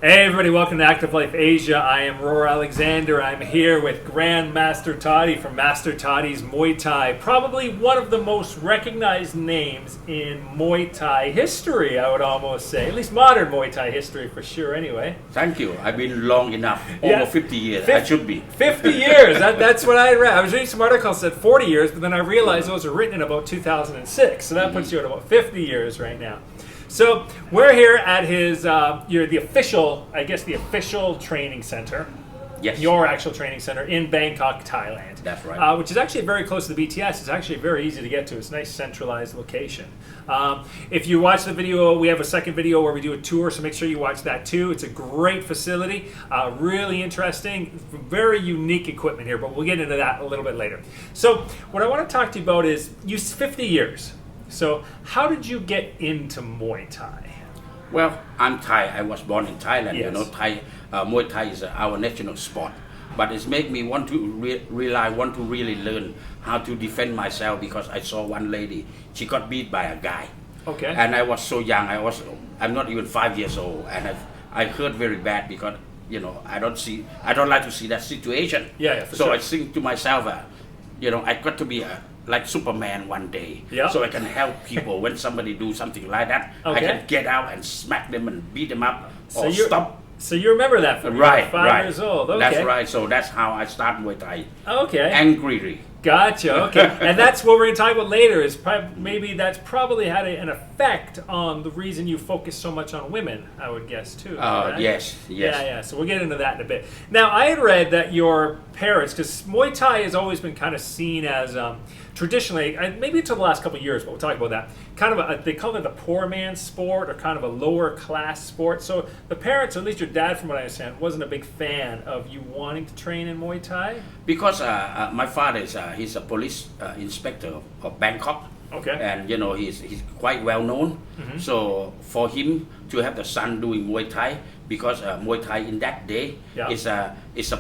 Hey everybody, welcome to Activelife Asia. I am Ror Alexander. I'm here with Grand Master Toddy from Master Toddy's Muay Thai. Probably one of the most recognized names in Muay Thai history, I would almost say. At least modern Muay Thai history for sure anyway. Thank you. I've been long enough. Over 50 years. I should be. 50 years. That's what I read. I was reading some articles that said 40 years, but then I realized those were written in about 2006. So that puts you at about 50 years right now. So we're here at his, the official training center. Yes. Your actual training center in Bangkok, Thailand. That's right. Which is actually very close to the BTS. It's actually very easy to get to. It's a nice centralized location. If you watch the video, we have a second video where we do a tour, so make sure you watch that too. It's a great facility, really interesting, very unique equipment here, but we'll get into that a little bit later. So what I want to talk to you about is 50 years. So how did you get into Muay Thai? Well, I'm Thai. I was born in Thailand. Yes. You know, Muay Thai is our national sport. But it's made me want to really learn how to defend myself because I saw one lady. She got beat by a guy. Okay. And I was so young. I'm not even 5 years old, and I hurt very bad because I don't like to see that situation. Yeah, for so sure. I think to myself, I got to be like Superman one day, yeah. So I can help people when somebody do something like that. Okay. I can get out and smack them and beat them up So or stop. So you remember that from Right, 5 years old. Okay. That's right. So that's how I start Muay Thai. Okay. Angrily. Gotcha. Okay. And that's what we're going to talk about later. Is maybe that's probably had an effect on the reason you focus so much on women. I would guess too. Right? Yes. Yeah. So we'll get into that in a bit. Now I had read that your parents, because Muay Thai has always been kind of seen as traditionally, maybe until the last couple of years, but we'll talk about that. Kind of they call it a poor man's sport or kind of a lower class sport. So the parents, or at least your dad, from what I understand, wasn't a big fan of you wanting to train in Muay Thai. Because my father is he's a police inspector of Bangkok. Okay. And he's quite well known. Mm-hmm. So for him to have the son doing Muay Thai, because Muay Thai in that day is a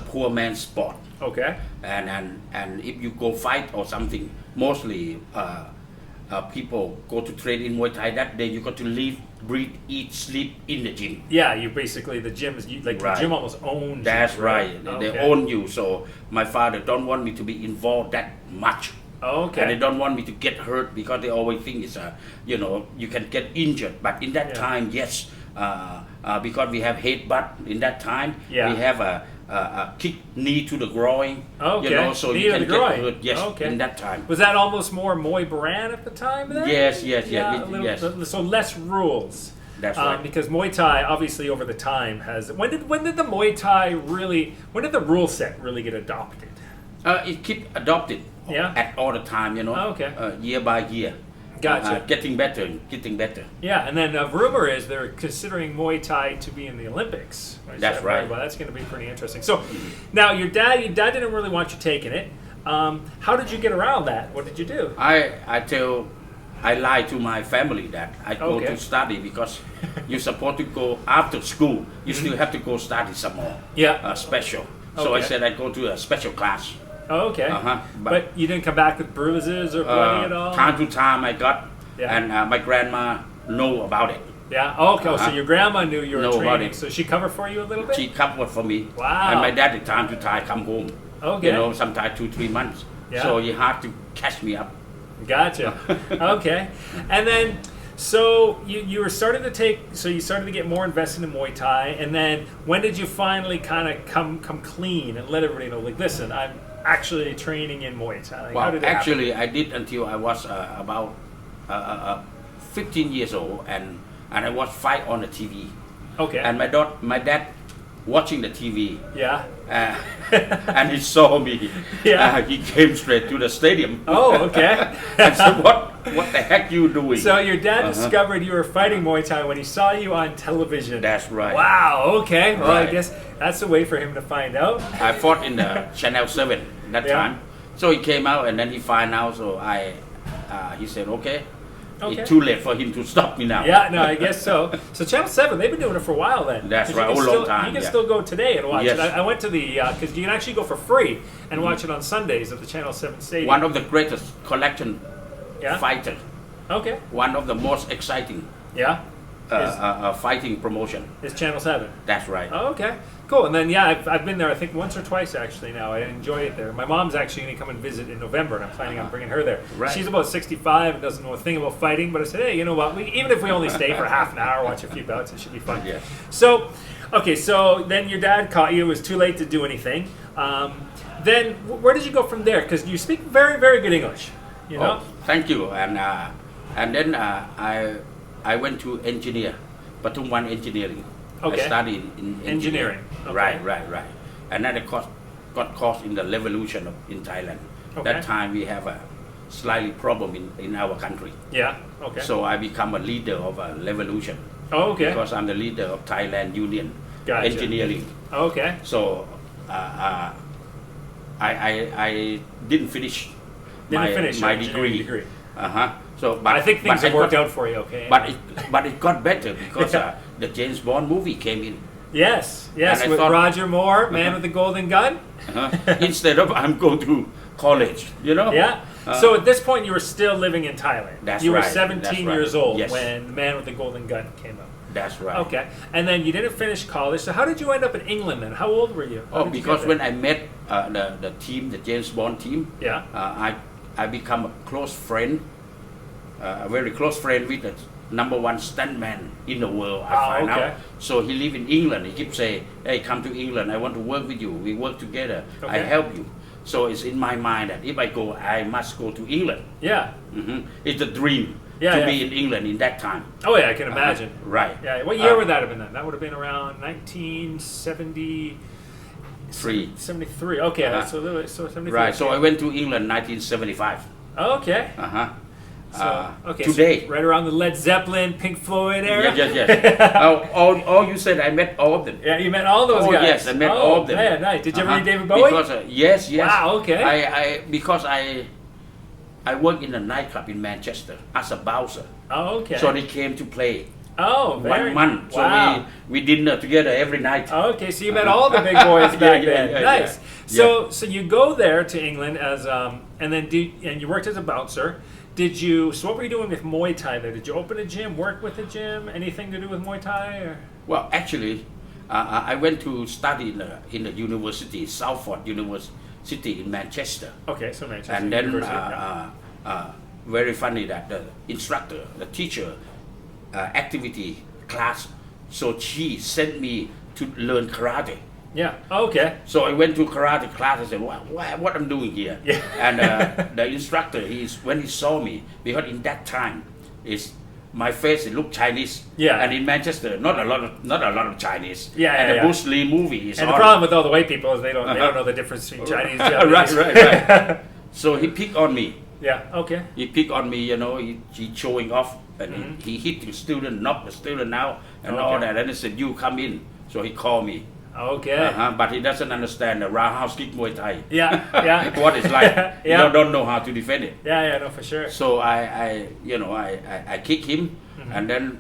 poor man's sport. Okay. And if you go fight or something, mostly people go to train in Muay Thai that day. You got to live, breathe, eat, sleep in the gym. Yeah, you basically, the gym is right. The gym almost owns That's you. Right. Okay. They own you. So my father don't want me to be involved that much. Okay. And they don't want me to get hurt because they always think it's you can get injured. But in that time, yes, because we have headbutt in that time, we have a kick knee to the groin. Okay. So knee you can to the groin. get hurt. Yes, in that time. Was that almost more Muay Brand at the time then? Yes. Yes. So less rules. That's right. Because Muay Thai, obviously, over the time has. When did the Muay Thai really? When did the rule set really get adopted? It keep adopted. Yeah. At all the time, Okay. Year by year. Gotcha. Getting better. Yeah, and then rumor is they're considering Muay Thai to be in the Olympics. That's right. Well, that's going to be pretty interesting. So, now your dad didn't really want you taking it. How did you get around that? What did you do? I lied to my family that I go to study because you're supposed to go after school. You still have to go study some more. Yeah. Special. So I said I'd go to a special class. Oh, okay. But you didn't come back with bruises or bloody at all? Time to time I got, and my grandma know about it. Yeah. Oh, okay. So your grandma knew you were training. About it. So she covered for you a little bit? She covered for me. Wow. And my dad, time to time, come home. Okay. Sometimes 2-3 months. Yeah. So he had to catch me up. Gotcha. Okay. And then, so you were starting to you started to get more invested in Muay Thai, and then when did you finally kind of come clean and let everybody know, like, listen, I'm actually training in Muay Thai? Like, well, actually, I did until I was about 15 years old, and I watched fight on the TV. Okay. And my dad watching the TV. Yeah. And he saw me. Yeah. He came straight to the stadium. Oh, okay. I said, what the heck you doing? So your dad discovered you were fighting Muay Thai when he saw you on television. That's right. Wow, okay. Well, Right. I guess that's a way for him to find out. I fought in the Channel 7 that time. So he came out and then he found out. So he said, okay. It's too late for him to stop me now. Yeah, no, I guess so. So Channel 7, they've been doing it for a while then. That's right, a long time. You can still go today and watch Yes. it. I went to the, because you can actually go for free and watch it on Sundays at the Channel 7 Stadium. One of the greatest collection Yeah? fighter. Okay. One of the most exciting. Yeah? fighting promotion. Is Channel 7. That's right. Oh, okay. Cool. And then, yeah, I've been there, I think, once or twice, actually, now. I enjoy it there. My mom's actually going to come and visit in November, and I'm planning on bringing her there. Right. She's about 65 and doesn't know a thing about fighting, but I said, hey, you know what? Even if we only stay for half an hour, watch a few bouts, it should be fun. Yeah. So, okay, so then your dad caught you. It was too late to do anything. Then, where did you go from there? Because you speak very, very good English, you know? Oh, thank you. And then I went to engineer, Patumwan Engineering. Okay. I studied in engineering. Okay. Right. And then I got caught in the revolution in Thailand. Okay. That time we have a slightly problem in our country. Yeah, okay. So I become a leader of a revolution. Oh, okay. Because I'm the leader of Thailand Union Gotcha. Engineering. Okay. So I didn't finish my degree. So, but I think things have worked out for you, okay? But it got better because the James Bond movie came in. Yes, And I with thought- Roger Moore, Man with the Golden Gun. Instead of I'm going to college, you know. Yeah. So at this point, you were still living in Thailand. That's you were right, 17 that's right. years old Yes. when Man with the Golden Gun came out. That's right. Okay. And then you didn't finish college. So how did you end up in England then? How old were you? How Oh, did you because get when there? I met the team, the James Bond team, Yeah. I become a close friend, a very close friend with the number one stuntman in the world. I find okay. out. So he live in England. He keeps saying, "Hey, come to England. I want to work with you. We work together. I Okay. help you." So it's in my mind that if I go, I must go to England. Yeah. It's a dream Yeah, to yeah. be in England in that time. Oh yeah, I can imagine. Right. Yeah. What year would that have been then? That would have been around 1970. 73. Okay. So 73. Right. So I went to England 1975. Okay. So, okay, Today. so right around the Led Zeppelin, Pink Floyd era. Yes. all you said, I met all of them. Yeah, you met all those guys. Yes, I met all of them. Yeah, nice. Did you ever meet David Bowie? Because yes. Wow, okay. Because I work in a nightclub in Manchester as a bouncer. Oh, okay. So they came to play. Oh, very 1 month. Wow. So we dinner together every night. Oh, okay, so you met all the big boys back then. Nice. Yeah. So you go there to England as and then and you worked as a bouncer. So what were you doing with Muay Thai there? Did you open a gym, work with a gym, anything to do with Muay Thai? Or? Well, actually, I went to study in the university, Salford University in Manchester. Okay, so Manchester And then University. very funny that the instructor, the teacher, activity class, so she sent me to learn karate. Yeah. Okay. So I went to karate class. I said, what I'm doing here? Yeah. And the instructor, when he saw me, because in that time, my face it looked Chinese. Yeah. And in Manchester, not a lot of Chinese. Yeah, And yeah, the yeah. Bruce Lee movie is And the on. problem with all the white people is they don't know the difference between Chinese and Japanese. Right. So he picked on me. Yeah. Okay. He picked on me, he showing off, and he hit the student, knocked the student out, and all that. And he said, "You come in." So he called me. Okay. But he doesn't understand the roundhouse kick Muay Thai. Yeah. What it's like. Yeah. You don't know how to defend it. Yeah. No, for sure. So I kick him, and then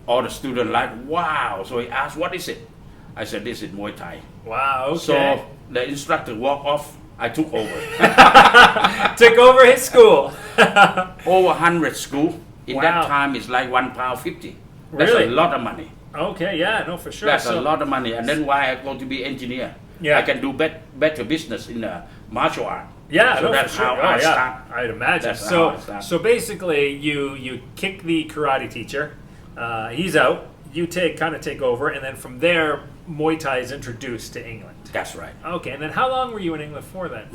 all the students like, wow. So he asked, "What is it?" I said, "This is Muay Thai." Wow. Okay. So the instructor walked off. I took over. Took over his school. Over 100 school. In Wow. that time, it's like £1.50. That's Really? a lot of money. Okay. Yeah. No, for sure. That's a lot of money. And then why I go to be engineer? Yeah. I can do better business in martial art. Yeah, So no, that's for sure. how I start. I'd imagine. That's how I start. So basically, you kick the karate teacher. He's out. You take over, and then from there, Muay Thai is introduced to England. That's right. Okay, and then how long were you in England for then?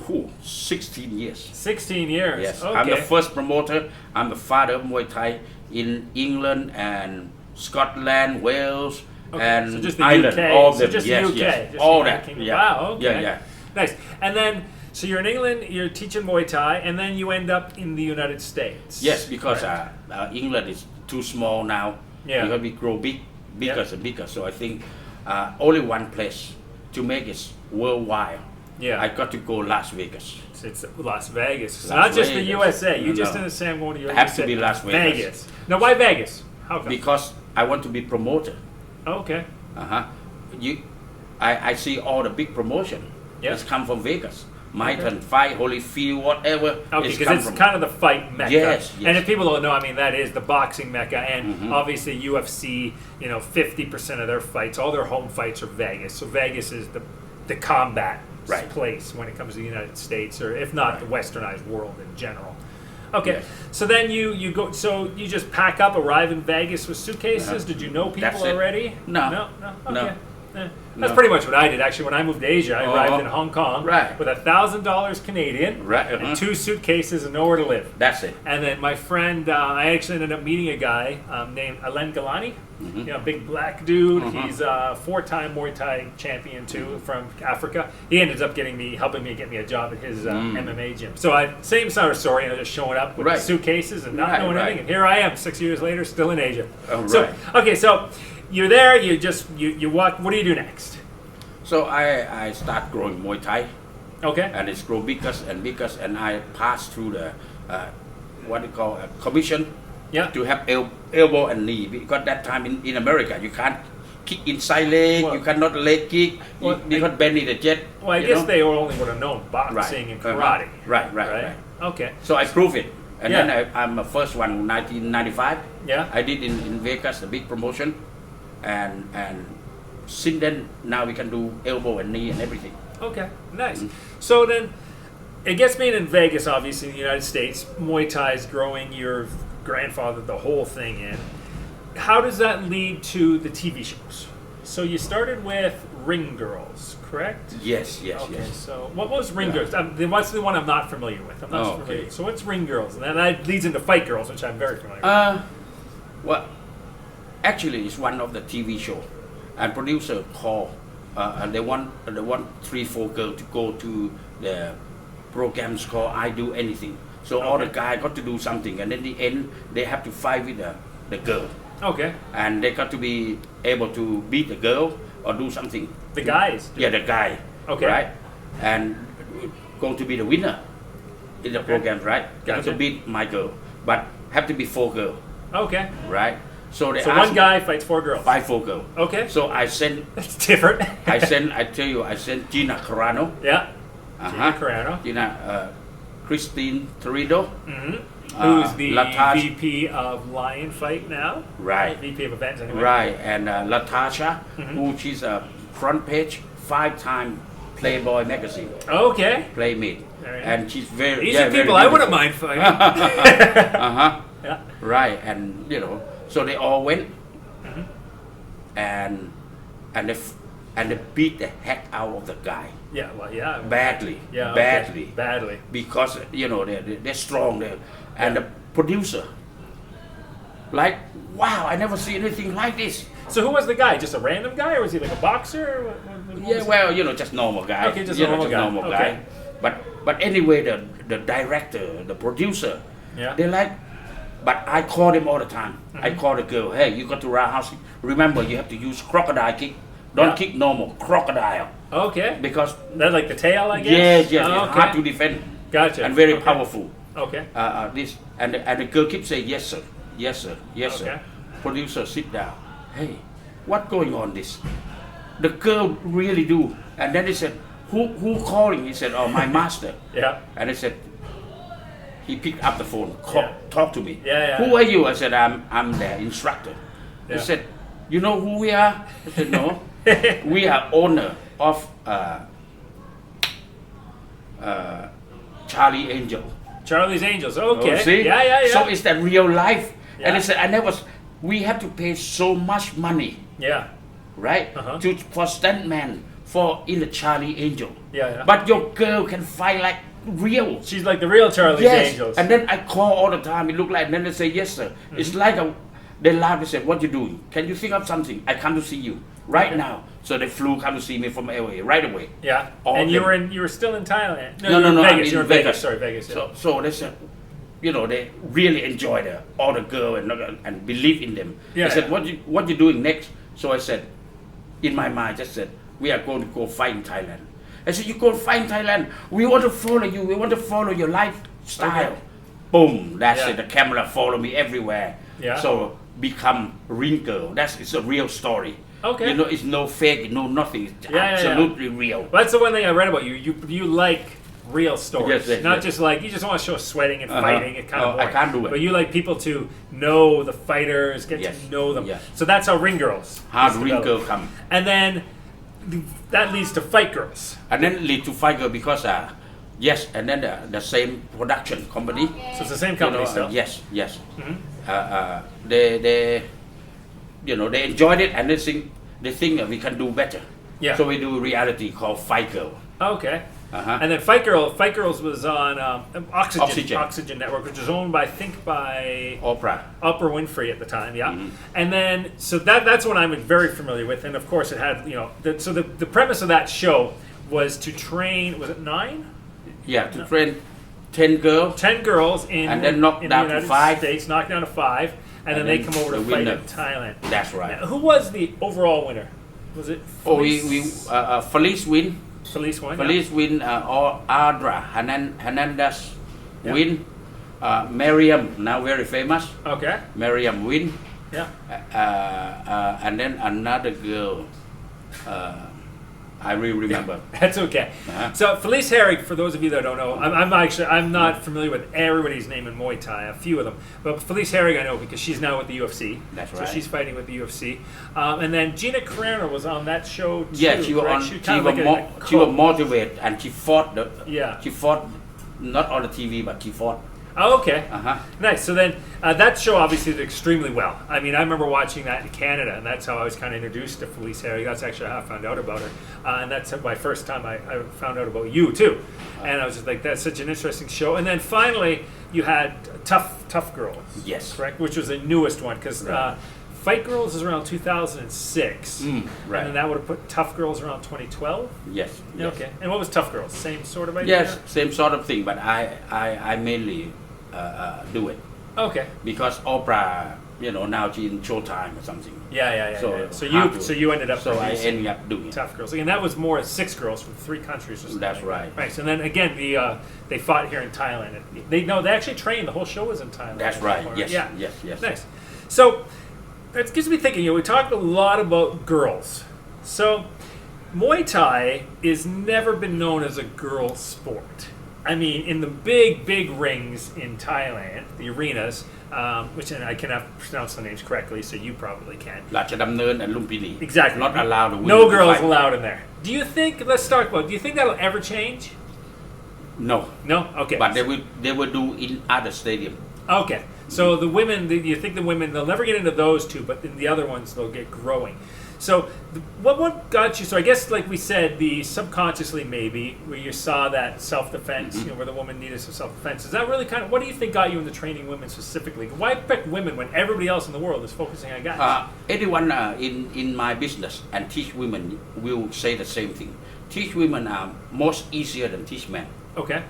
16 years. 16 years. Yes. Okay. I'm the first promoter. I'm the father of Muay Thai in England and Scotland, Wales, and so just the Ireland. UK. All of So them. just the yes, UK. yes. Just All the that. Kingdom. Yeah. Wow. Okay. Yeah. Nice. And then, so you're in England. You're teaching Muay Thai, and then you end up in the United States. Yes, because Correct. England is too small now. Yeah. Because we grow bigger Yeah. and bigger. So I think only one place to make it worldwide. Yeah. I got to go Las Vegas. It's Las Vegas. It's Las not just the Vegas. USA. You No, just no. didn't say I'm going to your It has to be Las Vegas. Now, why Vegas? How come? Because I want to be promoter. Okay. I see all the big promotion. Yeah. It's come from Vegas. muaythai, Holyfield, whatever. Okay, because it's kind of the fight mecca. Yes. And if people don't know, I mean, that is the boxing mecca, and obviously UFC, 50% of their fights, all their home fights are Vegas. So Vegas is the combat place when it comes to the United States, or if not the westernized world in general. Okay, so then you go. So you just pack up, arrive in Vegas with suitcases. Did you know people already? No. Okay. That's pretty much what I did actually. When I moved to Asia, I arrived in Hong Kong with $1,000 Canadian and 2 suitcases and nowhere to live. That's it. And then my friend, I actually ended up meeting a guy named Alain Galani. Big black dude. He's a 4-time Muay Thai champion too from Africa. He ended up helping me get me a job at his MMA gym. So same sort of story. Just showing up with suitcases and not knowing anything. And here I am, 6 years later, still in Asia. So you're there. You walk. What do you do next? So I start growing Muay Thai. Okay. And it's grow bigger and bigger, and I pass through the what you call a commission. Yeah. To have elbow and knee, because that time in America you can't kick inside leg, you cannot leg kick, you can't bend in the jet. Well, I guess they only would have known boxing and karate. Right. Okay. So I prove it, and then I'm the first one in 1995. Yeah. I did in Vegas a big promotion, and since then now we can do elbow and knee and everything. Okay, nice. So then, I guess being in Vegas, obviously in the United States, Muay Thai is growing. Your grandfather the whole thing in. How does that lead to the TV shows? So you started with Ring Girls, correct? Yes. Okay, so what was Ring Girls? What's the one I'm not familiar with? I'm not familiar. So what's Ring Girls? And then that leads into Fight Girls, which I'm very familiar with. Well, actually, it's one of the TV show, and producer call, and they want 3-4 girls to go to the programs called I Do Anything. So all the guys got to do something, and in the end, they have to fight with the girl. Okay. And they got to be able to beat the girl or do something. The guys? Yeah, the guy. Okay. Right? And going to be the winner in the program, right? Got to beat my girl, but have to be 4 girls. Okay. Right? So one guy fights 4 girls. Fight 4 girls. Okay. So I sent. That's different. I sent Gina Carano. Yeah. Gina Carano. Gina. Christine Torrido, who's the VP of Lion Fight now? Right. VP of events anyway. Right, and Latasha, who she's a front page, 5-time Playboy magazine. Okay. Playmate. And she's very. These are people I wouldn't mind fighting. Yeah. Right, and so they all went, and they beat the heck out of the guy. Yeah, well, yeah. Badly. Yeah, badly. Because they're strong there, and the producer, like, wow, I never see anything like this. So who was the guy? Just a random guy, or was he like a boxer? Just normal guy. Okay, just a normal guy. But anyway, the director, the producer, they're like, but I call them all the time. I call the girl, hey, you got to roundhouse. Remember, you have to use crocodile kick. Don't kick normal, crocodile. Okay. Because that's like the tail, I guess. Yes, it's hard to defend. Gotcha. And very powerful. Okay. This and the girl keeps saying yes sir. Producer, sit down. Hey, what going on this? The girl really do. And then he said, who calling? He said, oh, my master. Yeah. And he said, he picked up the phone. Talk to me. Yeah. Who are you? I said, I'm the instructor. Yeah. He said, you know who we are? I said, no. We are owner of Charlie Angel. Charlie's Angels. Okay. Oh, see? Yeah. So it's that real life. Yeah. And he said, we have to pay so much money. Yeah. Right? For stuntman in the Charlie Angel. Yeah. But your girl can fight like real. She's like the real Charlie's Angels. And then I call all the time. It look like, and then they say, yes sir. It's like they laugh. They said, what you doing? Can you think of something? I come to see you right now. So they come to see me from LA right away. Yeah. And you were still in Thailand. No. Vegas. You were in Vegas. Sorry, Vegas. Yeah. So they said, they really enjoy all the girl and believe in them. Yeah. I said, what you doing next? So I said, in my mind, I said, we are going to go fight in Thailand. I said, you go fight in Thailand. We want to follow you. We want to follow your lifestyle. Okay. Boom. That's it. The camera follow me everywhere. Yeah. So become Ring Girl. It's a real story. Okay. It's no fake, no nothing. It's absolutely real. Well, that's the one thing I read about you. You like real stories. Not just like, you just want to show sweating and fighting. It kind of boring. I can't do it. But you like people to know the fighters, get to know them. Yes. So that's how Ring Girls. How Ring Girl come. And then that leads to Fight Girls. And then lead to Fight Girl because, yes, and then the same production company. So it's the same company still? Yes. They enjoyed it and they think that we can do better. Yeah. So we do reality called Fight Girl. Okay. And then Fight Girls was on Oxygen Network, which was owned by Oprah Winfrey at the time, yeah. And then so that's what I'm very familiar with, and of course it had the premise of that show was to train, was it 9? Yeah, to train 10 girls. 10 girls in then knock in down the United to 5. States, knock down to 5, and then they come over to fight in Thailand. That's right. Now, who was the overall winner? Was it Felice? Felice win. Felice won. Felice win. Or Adra Hernandez win. Miriam, now very famous. Okay. Miriam win. Yeah. And then another girl. I really remember. That's okay. So Felice Herrig, for those of you that don't know, I'm not familiar with everybody's name in Muay Thai, a few of them, but Felice Herrig I know because she's now with the UFC. That's right. So she's fighting with the UFC. And then Gina Carano was on that show too. Yeah, she was motivated and she fought She fought not on the TV, but she fought. Oh, okay. Nice. So then that show obviously did extremely well. I mean, I remember watching that in Canada, and that's how I was kind of introduced to Felice Herrig. That's actually how I found out about her. And that's my first time I found out about you, too. And I was just like, that's such an interesting show. And then finally, you had Tough Girls. Yes. Correct? Which was the newest one, because Fight Girls is around 2006. Right. And then that would have put Tough Girls around 2012? Yes. Okay. And what was Tough Girls? Same sort of idea? Yes, same sort of thing, but I mainly do it. Okay. Because Oprah, now she's in Showtime or something. Yeah. So you ended up. So I ended up doing Tough Girls. And that was more 6 girls from 3 countries or something. That's right. Right. And then again, they fought here in Thailand. They actually trained. The whole show was in Thailand. That's right. Yes. Yeah. Yes. Nice. So that gets me thinking. We talked a lot about girls. So Muay Thai is never been known as a girl sport. I mean, in the big rings in Thailand, the arenas, which I cannot pronounce the names correctly, so you probably can. Rachadamnern and Lumpini. Exactly. Not allowed to win. No girls allowed in there. Do you think? Let's talk about. Do you think that'll ever change? No. No. Okay. But they will do in other stadium. Okay. So the women, you think the women, they'll never get into those two, but in the other ones they'll get growing. So what got you? So I guess, like we said, the subconsciously maybe where you saw that self-defense, where the woman needed some self-defense. Is that really kind of what do you think got you into training women specifically? Why pick women when everybody else in the world is focusing on guys? Anyone in my business and teach women will say the same thing. Teach women are most easier than teach men. Okay.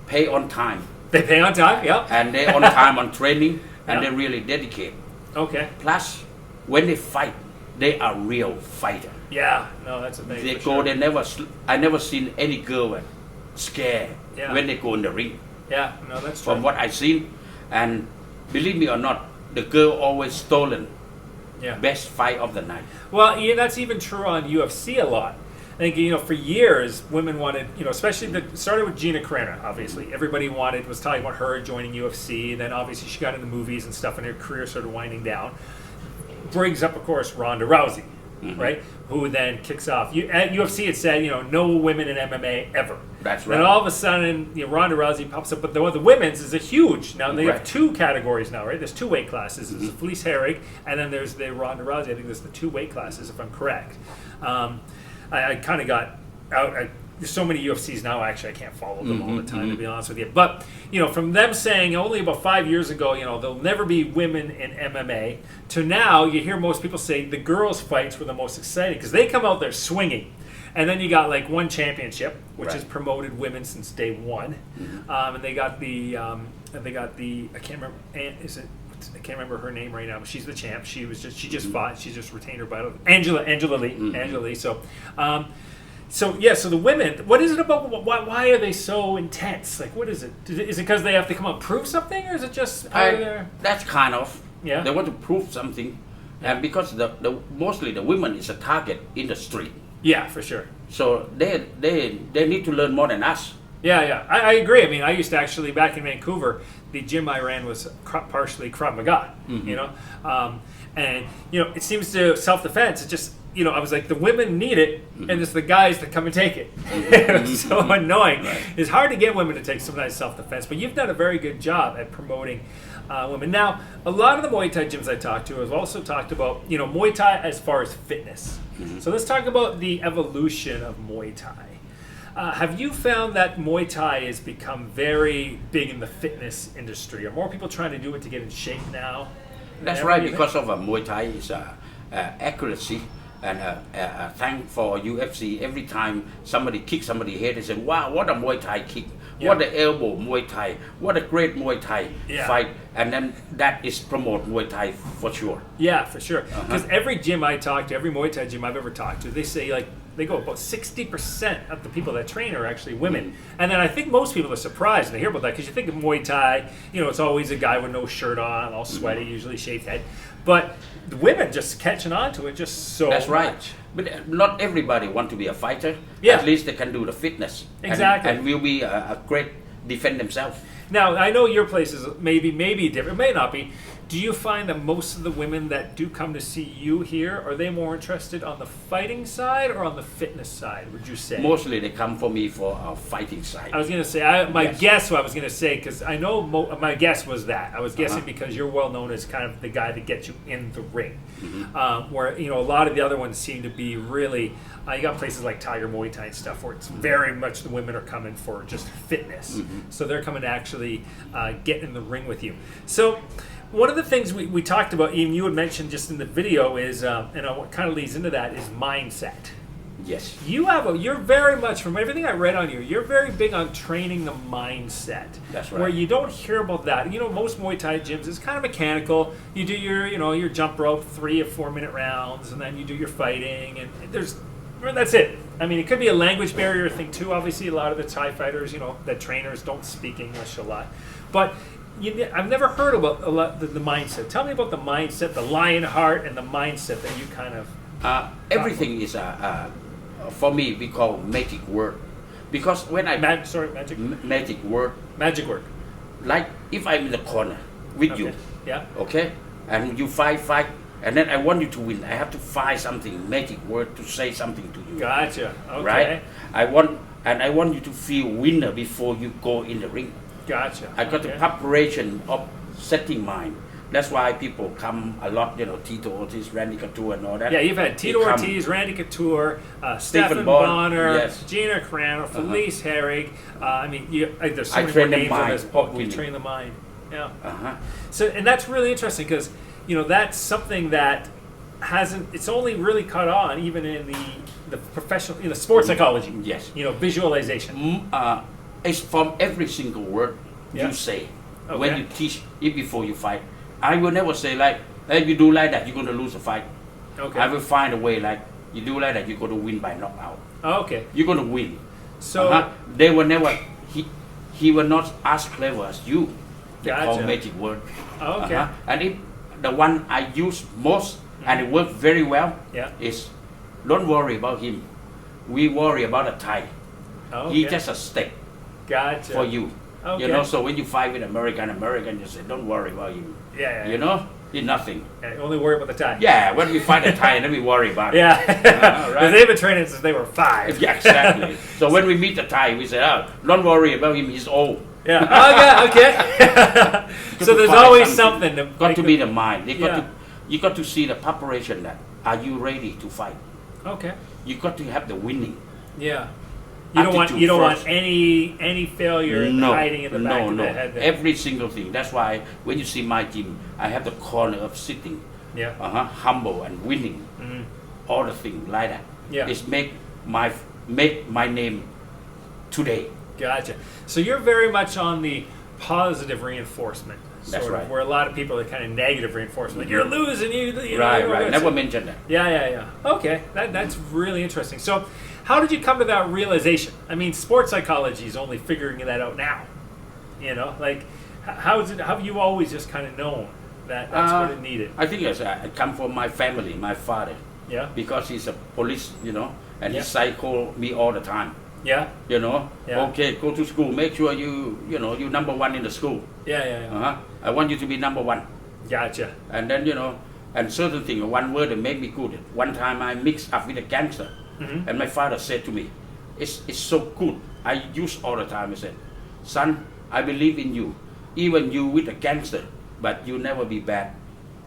Pay on time. They pay on time, yeah. And they on time on training, and they really dedicate. Okay. Plus, when they fight, they are real fighter. Yeah, no, that's a thing. They go. Sure. I never seen any girl scared when they go in the ring. Yeah, no, that's true. From what I seen, and believe me or not, the girl always stolen. Yeah. Best fight of the night. Well, that's even true on UFC a lot. I think, for years, women wanted, especially started with Gina Carano, obviously. Everybody was talking about her joining UFC, and then obviously she got into movies and stuff, and her career started winding down. Brings up, of course, Ronda Rousey, right? Who then kicks off. At UFC, it said, no women in MMA ever. That's right. And all of a sudden, Ronda Rousey pops up. But the women's is a huge. Now, they have 2 categories now, right? There's 2 weight classes. There's Felice Herrig, and then there's the Ronda Rousey. I think there's the 2 weight classes, if I'm correct. I kind of got out. There's so many UFCs now, actually, I can't follow them all the time, to be honest with you. But, from them saying only about 5 years ago, there'll never be women in MMA, to now you hear most people say the girls' fights were the most exciting because they come out there swinging. And then you got like one championship, which has promoted women since day one. And they got the, I can't remember, I can't remember her name right now, but she's the champ. She just fought. She just retained her title. Angela Lee. So the women. What is it about? Why are they so intense? Like, what is it? Is it because they have to come out and prove something, or is it just that's kind of they want to prove something, and because the mostly the women is a target in the street. Yeah, for sure. So they need to learn more than us. Yeah. I agree. I mean, I used to actually, back in Vancouver, the gym I ran was partially Krav Maga, you know? And, you know, it seems to self-defense, it just, you know, I was like, the women need it, and it's the guys that come and take it. It was so annoying. Right. It's hard to get women to take sometimes self-defense, but you've done a very good job at promoting women. Now, a lot of the Muay Thai gyms I talked to have also talked about, you know, Muay Thai as far as fitness. So let's talk about the evolution of Muay Thai. Have you found that Muay Thai has become very big in the fitness industry? Are more people trying to do it to get in shape now? That's right, because of Muay Thai is accuracy. And thank for UFC, every time somebody kicks somebody's head, they say, wow, what a Muay Thai kick. Yeah. What a elbow Muay Thai. What a great Muay Thai fight. And then that is promote Muay Thai for sure. Yeah, for sure. Because every gym I talk to, every Muay Thai gym I've ever talked to, they say like, they go about 60% of the people that train are actually women. And then I think most people are surprised when they hear about that, because you think of Muay Thai, you know, it's always a guy with no shirt on, all sweaty, usually shaved head. But the women just catching on to it just so That's right. much. But not everybody want to be a fighter. Yeah. At least they can do the fitness. Exactly. And will be a great defend themselves. Now, I know your place is maybe different, it may not be. Do you find that most of the women that do come to see you here, are they more interested on the fighting side or on the fitness side, would you say? Mostly they come for me for a fighting side. I was going to say, my guess, what I was going to say, because I know my guess was that. I was guessing because you're well known as kind of the guy that gets you in the ring. Where, you know, a lot of the other ones seem to be really, you got places like Tiger Muay Thai and stuff where it's very much the women are coming for just fitness. So they're coming to actually get in the ring with you. So one of the things we talked about, even you had mentioned just in the video, is, and what kind of leads into that, is mindset. Yes. You're very much, from everything I read on you, you're very big on training the mindset. That's right. Where you don't hear about that. You know, most Muay Thai gyms is kind of mechanical. You do your jump rope 3 or 4 minute rounds, and then you do your fighting, and that's it. I mean, it could be a language barrier thing too. Obviously, a lot of the Thai fighters, you know, that trainers don't speak English a lot, but I've never heard about the mindset. Tell me about the mindset, the lion heart, and the mindset that you kind of. Everything is for me we call magic word, because when I magic. Magic word. Magic word. Like if I'm in the corner with you, okay, and you fight, and then I want you to win. I have to find something magic word to say something to you. Gotcha. Okay. Right. I want you to feel winner before you go in the ring. Gotcha. I got the preparation of setting mind. That's why people come a lot, you know, Tito Ortiz, Randy Couture and all that. Yeah, you've had Tito Ortiz, Randy Couture, Stephan Bonnar, Gina Carano, Felice, Herrig. I mean, there's so many more names on this book. You train the mind. Yeah. So, and that's really interesting because, you know, that's something that it's only really caught on even in the professional, in the sports psychology. Yes. You know, visualization. It's from every single word you say. When you teach it before you fight. I will never say like, hey, you do like that, you're going to lose a fight. Okay. I will find a way like, you do like that, you're going to win by knockout. Okay. You're going to win. So they will never, he will not as clever as you. They call magic word. Okay. And the one I use most and it works very well is, don't worry about him. We worry about a Thai. He's just a step for you. Okay. You know, so when you fight with American, you say, don't worry about him. Yeah. You know, he's nothing. Only worry about the Thai. Yeah, when we fight a Thai, then we worry about it. Yeah. Because they've been training since they were 5. Yeah, exactly. So when we meet the Thai, we say, don't worry about him, he's old. Yeah. Oh, yeah, okay. So there's always something. Got to be the mind. You got to see the preparation that, are you ready to fight? Okay. You got to have the winning. Yeah. You don't want any failure hiding in the back of the head. There. Every single thing. That's why when you see my gym, I have the corner of sitting. Yeah. Humble and winning. All the things like that. Yeah. It's make my name today. Gotcha. So you're very much on the positive reinforcement. That's right. Where a lot of people are kind of negative reinforcement. You're losing. You right. Never mentioned that. Yeah. Okay. That's really interesting. So, how did you come to that realization? I mean, sports psychology is only figuring that out now. You know, like, how have you always just kind of known that that's what it needed? I think it come from my family, my father. Yeah. Because he's a police, you know, and he psycho me all the time. Yeah. You know, Yeah. okay, go to school. Make sure you're number one in the school. Yeah. I want you to be number one. Gotcha. And then and certain thing, one word that made me good. One time I mixed up with a gangster, and my father said to me, "It's so good." I use all the time. I said, "Son, I believe in you. Even you with a gangster, but you never be bad.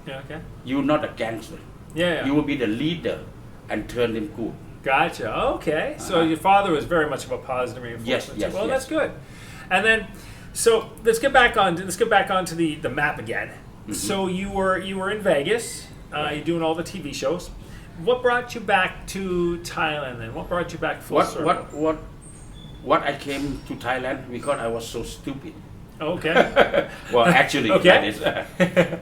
Yeah. Okay. You're not a gangster. Yeah. You will be the leader and turn them good." Gotcha. Okay. So your father was very much of a positive reinforcement. Yes. Well, yes. that's good. And then, so let's get back onto the map again. So you were in Vegas. You're doing all the TV shows. What brought you back to Thailand then? What brought you back full circle? What I came to Thailand because I was so stupid. Okay. Well, actually, Okay. that is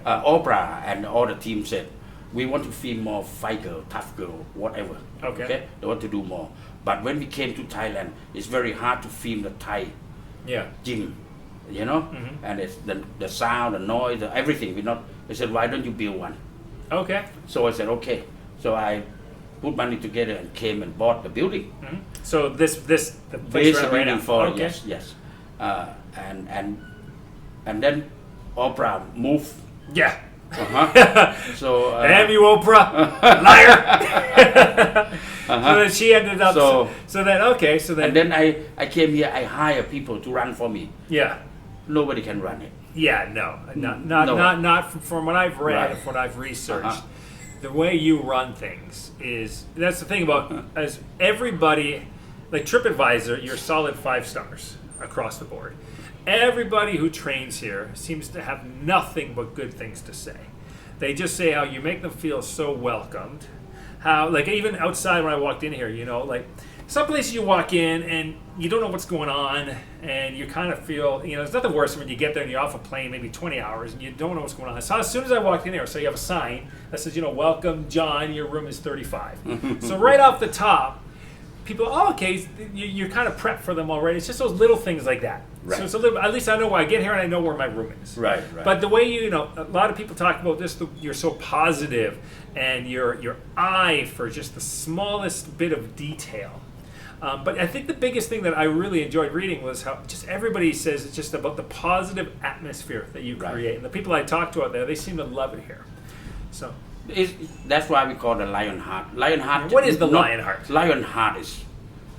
Oprah and all the team said, we want to film more fight girl, tough girl, whatever. Okay. They want to do more. But when we came to Thailand, it's very hard to film the Thai gym, and it's the sound, the noise, everything. They said, why don't you build one? Okay. So I said, okay. So I put money together and came and bought the building. So the place Basic right now. building for Okay. yes. And then Oprah moved. Yeah. So damn you, Oprah, liar. So then she ended up. So then. And then I came here. I hire people to run for me. Yeah. Nobody can run it. Yeah. No. Not from what I've read and from what I've researched. The way you run things that's the thing about as everybody, like TripAdvisor, you're solid 5 stars across the board. Everybody who trains here seems to have nothing but good things to say. They just say how you make them feel so welcomed. How, like, even outside when I walked in here, like some places you walk in and you don't know what's going on and you kind of feel, there's nothing worse than when you get there and you're off a plane maybe 20 hours and you don't know what's going on. So as soon as I walked in here, so you have a sign that says, welcome John, your room is 35. So right off the top, people, okay, you're kind of prepped for them already. It's just those little things like that. Right. So it's a little. At least I know when I get here and I know where my room is. Right. But the way a lot of people talk about this, you're so positive, and your eye for just the smallest bit of detail. But I think the biggest thing that I really enjoyed reading was how just everybody says it's just about the positive atmosphere that you create, and the people I talk to out there, they seem to love it here. So. That's why we call the lion heart. Lion heart. What is the lion heart? Lion heart is,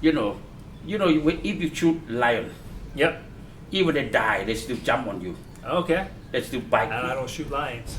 if you shoot lion. Yep. Even they die, they still jump on you. Okay. They still bite you. And I don't shoot lions.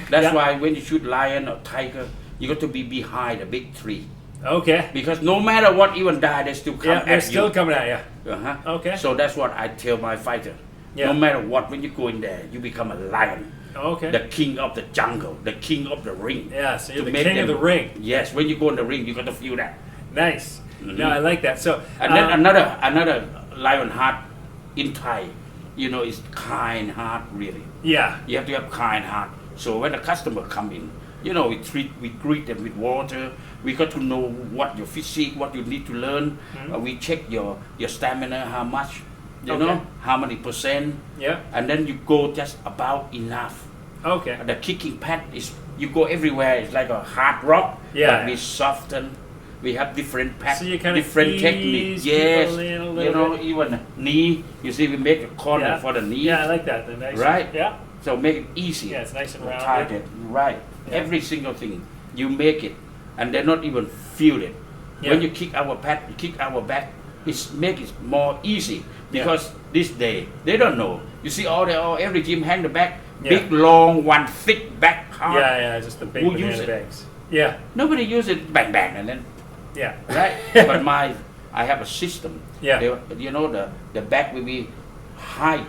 That's why when you shoot lion or tiger, you got to be behind a big tree. Okay. Because no matter what, even die, they still come at you. They're still coming at you. Okay. So that's what I tell my fighter. Yeah. No matter what, when you go in there, you become a lion. Okay. The king of the jungle, the king of the ring. Yeah, so you're the king of the ring. Yes, when you go in the ring, you got to feel that. Nice. No, I like that. So and then another lion heart in Thai, is kind heart really. Yeah. You have to have kind heart. So when a customer come in, we greet them with water. We got to know what your physique, what you need to learn. We check your stamina, how much, how many percent. Yeah. And then you go just about enough. Okay. The kicking pad is, you go everywhere. It's like a hard rock. Yeah. But we soften. We have different pads, so you kind different of techniques. Yes. Bit. Even knee. You see, we make a corner for the knee. Yeah, I like that. Nice. Right. Yeah. So make it easy. Yeah, it's nice and round. Target. Right. Yeah. Every single thing you make it, and they not even feel it. Yeah. When you kick our pad, you kick our back. It make it more easy because this day they don't know. You see, every gym hang the back, big long one, thick back hard. Yeah, just the big banana bags. Yeah. Nobody use it, bang bang, and then. Yeah. Right. But I have a system. Yeah. The back will be high,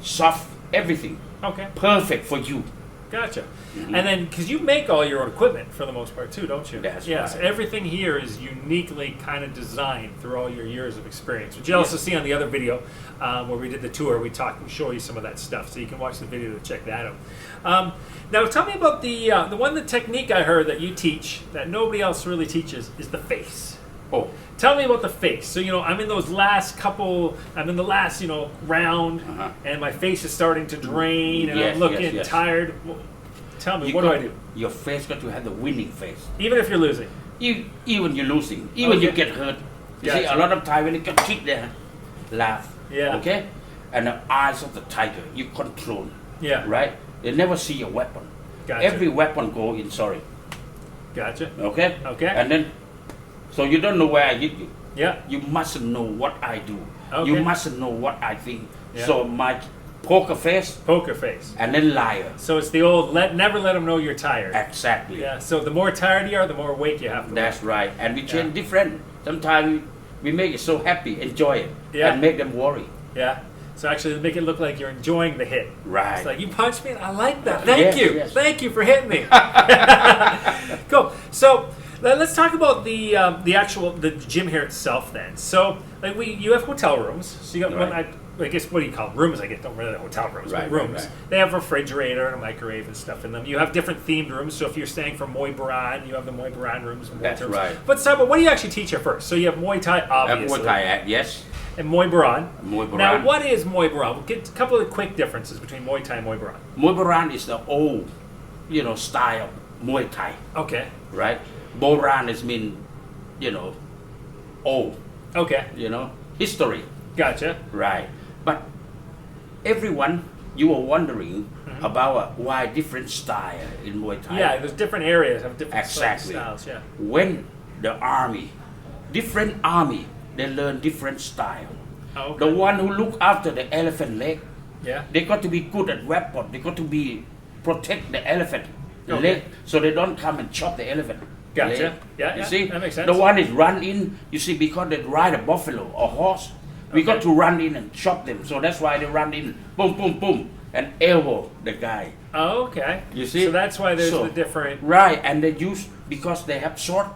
soft, everything. Okay. Perfect for you. Gotcha. And then, because you make all your own equipment for the most part too, don't you? That's yes. right. Everything here is uniquely kind of designed through all your years of experience, which you also see on the other video where we did the tour. We show you some of that stuff, so you can watch the video to check that out. Now, tell me about the technique I heard that you teach that nobody else really teaches is the face. Oh. Tell me about the face. So, I'm in those last I'm in the last, round, and my face is starting to drain, and I'm looking tired. Well, tell me, what do I do? Your face got to have the winning face. Even if you're losing? even you're losing, even you get hurt. You see, a lot of time when you get kicked there, laugh. Yeah. Okay? And the eyes of the tiger, you control. Yeah. Right? They never see a weapon. Gotcha. Every weapon go in, sorry. Gotcha. Okay? Okay. And then, so you don't know where I hit you. Yeah. You mustn't know what I do. Okay. You mustn't know what I think. Yeah. So my poker face. Poker face. And then liar. So it's the old never let them know you're tired. Exactly. Yeah. So the more tired you are, the more weight you have to That's lift. right. And we change different. Sometimes we make it so happy, enjoy it, and make them worry. Yeah. So actually make it look like you're enjoying the hit. Right. It's like, you punched me, I like that. Thank you. Yes. Thank you for hitting me. Cool. So let's talk about the actual gym here itself then. So like you have hotel rooms. So you got I guess what do you call them? Rooms? I guess don't really hotel rooms, but rooms. Right. They have a refrigerator and a microwave and stuff in them. You have different themed rooms. So if you're staying for Muay Baran, you have the Muay Baran rooms. That's right. But Saba, what do you actually teach here first? So you have Muay Thai, obviously. Muay Thai, yes. And Muay Baran. Muay Baran. Now, what is Muay Baran? We'll get a couple of quick differences between Muay Thai and Muay Baran. Muay Baran is the old, style of Muay Thai. Okay. Right? Boran is mean, old. Okay. History. Gotcha. Right. But everyone, you were wondering about why different style in Muay Thai. Yeah, there's different areas have different exactly. styles. Yeah. When the army, different army, they learn different style. Oh, okay. The one who look after the elephant leg, they got to be good at weapon. They got to be protect the elephant leg, so they don't come and chop the elephant. Gotcha. Leg. Yeah, you see, that makes sense. The one is run in. You see, because they ride a buffalo or horse, we got to run in and chop them. So that's why they run in, boom, boom, boom, and elbow the guy. Oh, okay. You see, so that's why there's the different. Right, and they use because they have sword,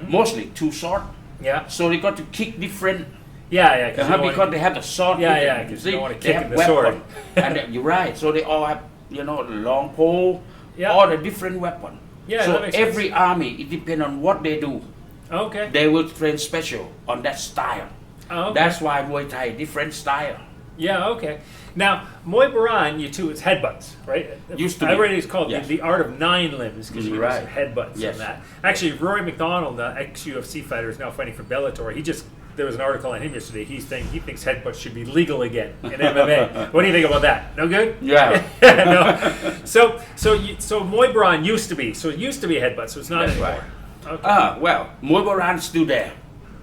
mostly two sword. Yeah. So they got to kick different. Yeah. Because they have the sword. Yeah. Because you don't want to kick the sword. And you're right. So they all have, long pole. Yeah. All the different weapon. Yeah. So that makes every sense. army, it depends on what they do. Okay. They will train special on that style. Oh, okay. That's why Muay Thai different style. Yeah. Okay. Now Muay Baran, it's headbutts, right? Used to be. Everybody's called the art of 9 limbs because you use headbutts yes. in that. Actually, Rory McDonald, the ex-UFC fighter, is now fighting for Bellator. There was an article on him yesterday. He's saying he thinks headbutts should be legal again in MMA. What do you think about that? No good? Yeah. No. So Muay Baran used to be. So it used to be headbutts. So it's not That's anymore. right. Okay. Well, Muay Baran still there.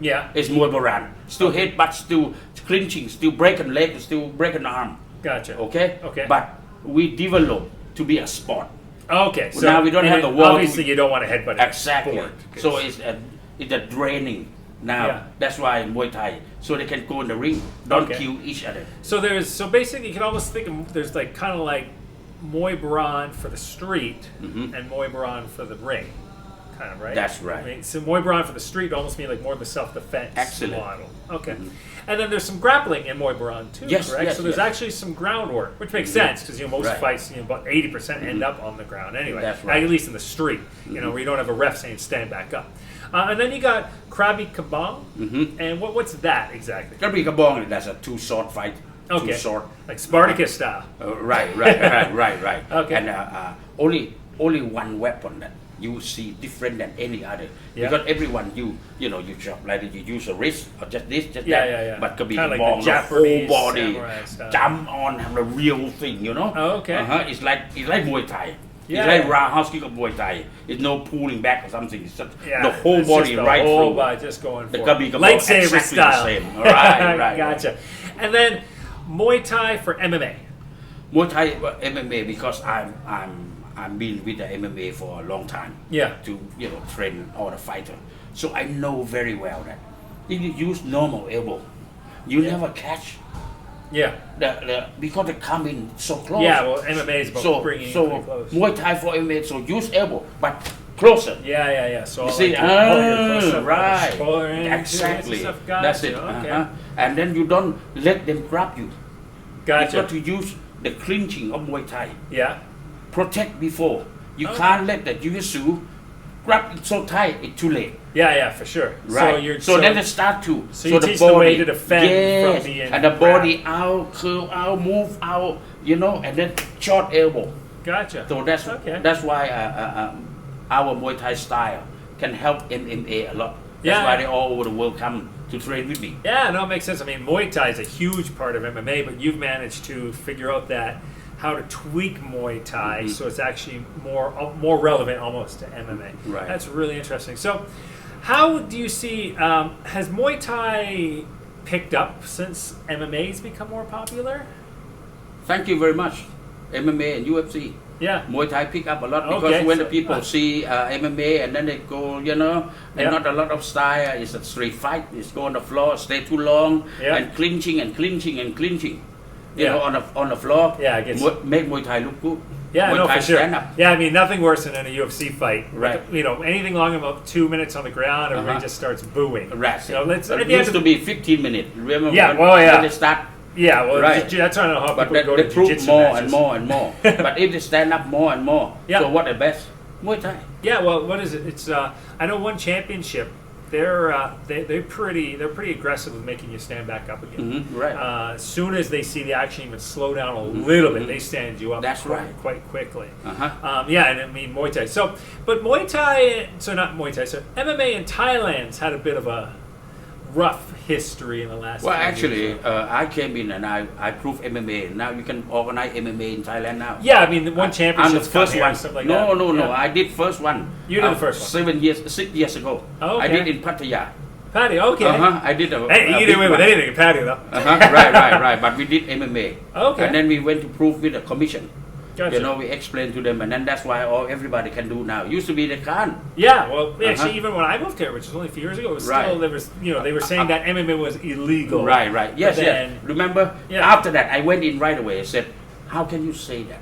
Yeah. It's Muay Baran. Still headbutt, still clinching, still breaking leg, still breaking arm. Gotcha. Okay? Okay. But we develop to be a sport. Okay. So now we don't have the wall. Obviously, you don't want to headbutt. Exactly. Sport, so it's a draining now. Yeah. That's why in Muay Thai, so they can go in the ring, don't kill each other. So basically you can almost think of there's like kind of like Muay Baran for the street and Muay Baran for the ring. Kind of, right? That's right. I mean, so Muay Baran for the street almost mean like more of the self-defense model. Okay. And then there's some grappling in Muay Baran too, yes, correct? Yes, so there's actually some groundwork, which makes sense because most fights, about 80% end up on the ground anyway. That's right. At least in the street, where you don't have a ref saying stand back up. And then you got Krabi Kabong, and what's that exactly? Krabi Kabong, that's a two-sword fight. Okay. Two-sword. Like Spartacus style. Right. Okay. And only one weapon that you see different than any other. Because everyone you chop like you use a wrist or just this, just that. Yeah. But Krabi Kinda like Kabong, the Japanese whole body jump on the real thing, Oh, okay. It's like Muay Thai. Yeah. It's like roundhouse kick of Muay Thai. It's no pulling back or something. It's just the whole it's body just right whole through. Body just going for the Krabi Kabong, lightsaber exactly style. The same. Right. Gotcha. And then Muay Thai for MMA. Muay Thai MMA because I'm been with the MMA for a long time. Yeah. To train all the fighter, so I know very well that if you use normal elbow, you never catch. Yeah. Because they come in so close. Yeah. Well, MMA is about bringing so close. Muay Thai for MMA, so use elbow, but closer. Yeah. So you see, right? Exactly. That's it. Okay. And then you don't let them grab you. Gotcha. You got to use the clinching of Muay Thai. Yeah. Protect before. You can't let the jiu-jitsu grab it so tight, it's too late. Yeah, for sure. Right. So then they start to. So you teach the way to defend from being and the body out, curl out, move out, and then short elbow. Gotcha. So that's why our Muay Thai style can help MMA a lot. That's Yeah. why they all over the world come to train with me. Yeah, no, it makes sense. I mean, Muay Thai is a huge part of MMA, but you've managed to figure out that how to tweak Muay Thai so it's actually more relevant almost to MMA. Right. That's really interesting. So, how do you see, has Muay Thai picked up since MMA has become more popular? Thank you very much. MMA and UFC. Yeah. Muay Thai pick up a lot because Okay, when so- the people see MMA and then they go, you know, and Yeah. not a lot of style. It's a street fight. It's go on the floor, stay too long, Yeah. and clinching and clinching and clinching. You Yeah. know, on the floor. Yeah, I guess- Make Muay Thai look good. Yeah, Muay no, Thai for sure. stand up. Yeah, I mean, nothing worse than in a UFC fight. Right. You know, anything long about 2 minutes on the ground, everybody just starts booing. Right. You know, let's, It at the end used of to be 15 minutes. Remember Yeah, when, well, yeah. when they start? Yeah, well, Right. that's I don't know how But people go they to prove jiu-jitsu more matches. and more and more. But if they stand up more and more, Yeah. so what the best? Muay Thai. Yeah, well, what is it? It's I know one championship. They're pretty aggressive with making you stand back up again. Right. As soon as they see the action even slow down a little bit, they stand you up. That's right. Quite quickly. Uh-huh. Yeah, and I mean Muay Thai. So, but Muay Thai, so not Muay Thai. So MMA in Thailand's had a bit of a rough history in the last. Well, few actually, years, so. I came in and I proved MMA. Now you can organize MMA in Thailand now. Yeah, I mean the one I'm the championship's first come here one. and stuff like No, that. no, no. Yeah. I did first one. You did the first one. 6 years ago. Oh, I okay. did in Pattaya. Patio, okay. I did a. Hey, you big get away with one. anything in patio though. Right. But we did MMA. Okay. And then we went to prove with the commission. Gotcha. You know, we explained to them, and then that's why everybody can do now. Used to be they can't. Yeah, well, actually, even when I moved here, which was only a few years ago, it was Right. still there was, they were saying that MMA was illegal. Right. Yes, But then- yes. Remember? Yeah. After that, I went in right away. I said, "How can you say that?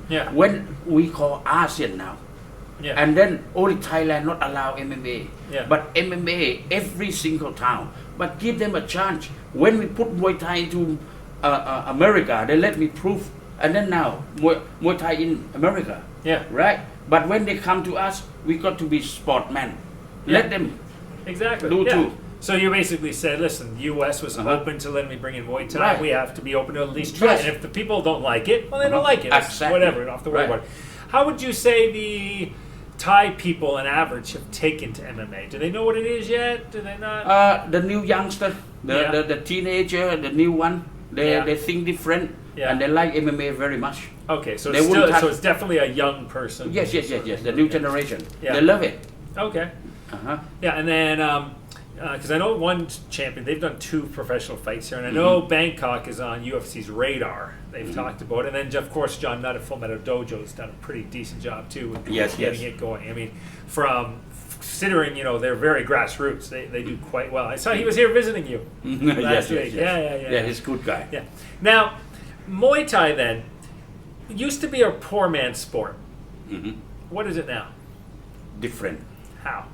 Yeah. When we call ASEAN now, Yeah. and then only Thailand not allow MMA, Yeah. but MMA every single town. But give them a chance. When we put Muay Thai into America, they let me prove, and then now Muay Thai in America, Yeah. right? But when they come to us, we got to be sportman. Let them. Exactly. Do yeah. too. So you basically said, listen, the U.S. was open to letting me bring in Muay Thai. Right. We have to be open to at least try. Yes. And if the people don't like it, well, they don't like it. It's Exactly. whatever. You don't have to worry Right. about it. How would you say the Thai people, on average, have taken to MMA? Do they know what it is yet? Do they not? The new youngster, Yeah. the teenager, the new one, Yeah. they think different, Yeah. and they like MMA very much. Okay, so they it's, wouldn't still, so touch- it's definitely a young person. Yes. The new generation, Yeah. they love it. Okay. Uh-huh. Yeah, and then because I know one champion, they've done 2 professional fights here, and I know Bangkok is on UFC's radar. They've talked about it, and then of course John Nutt at Full Metal Dojo has done a pretty decent job too with getting it going. I mean, from considering they're very grassroots, they do quite well. I saw he was here visiting you last week. Yeah. Yeah, he's a good guy. Yeah. Now, Muay Thai then used to be a poor man's sport. What is it now? Different, How?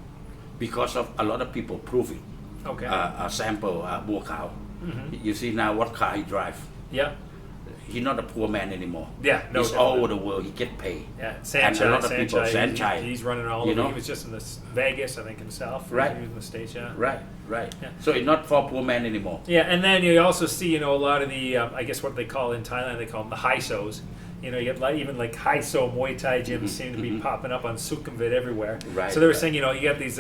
because of a lot of people prove it. Okay. Sample Bull Cow. You see now what car he drive. Yeah. He's not a poor man anymore. Yeah, no, he's all definitely. over the world. He get paid. Yeah, And a lot of people, Sanchez, Sanchez, he's running all you over. know? He was just in Vegas, I think, himself. Right. He was in the States, yeah. Right. Yeah. So it's not for poor man anymore. Yeah, and then you also see, a lot of the, I guess what they call in Thailand, they call them the high-sos. You get even like high-so Muay Thai gyms seem to be popping up on Sukhumvit everywhere. Right, So they were right. saying, you got these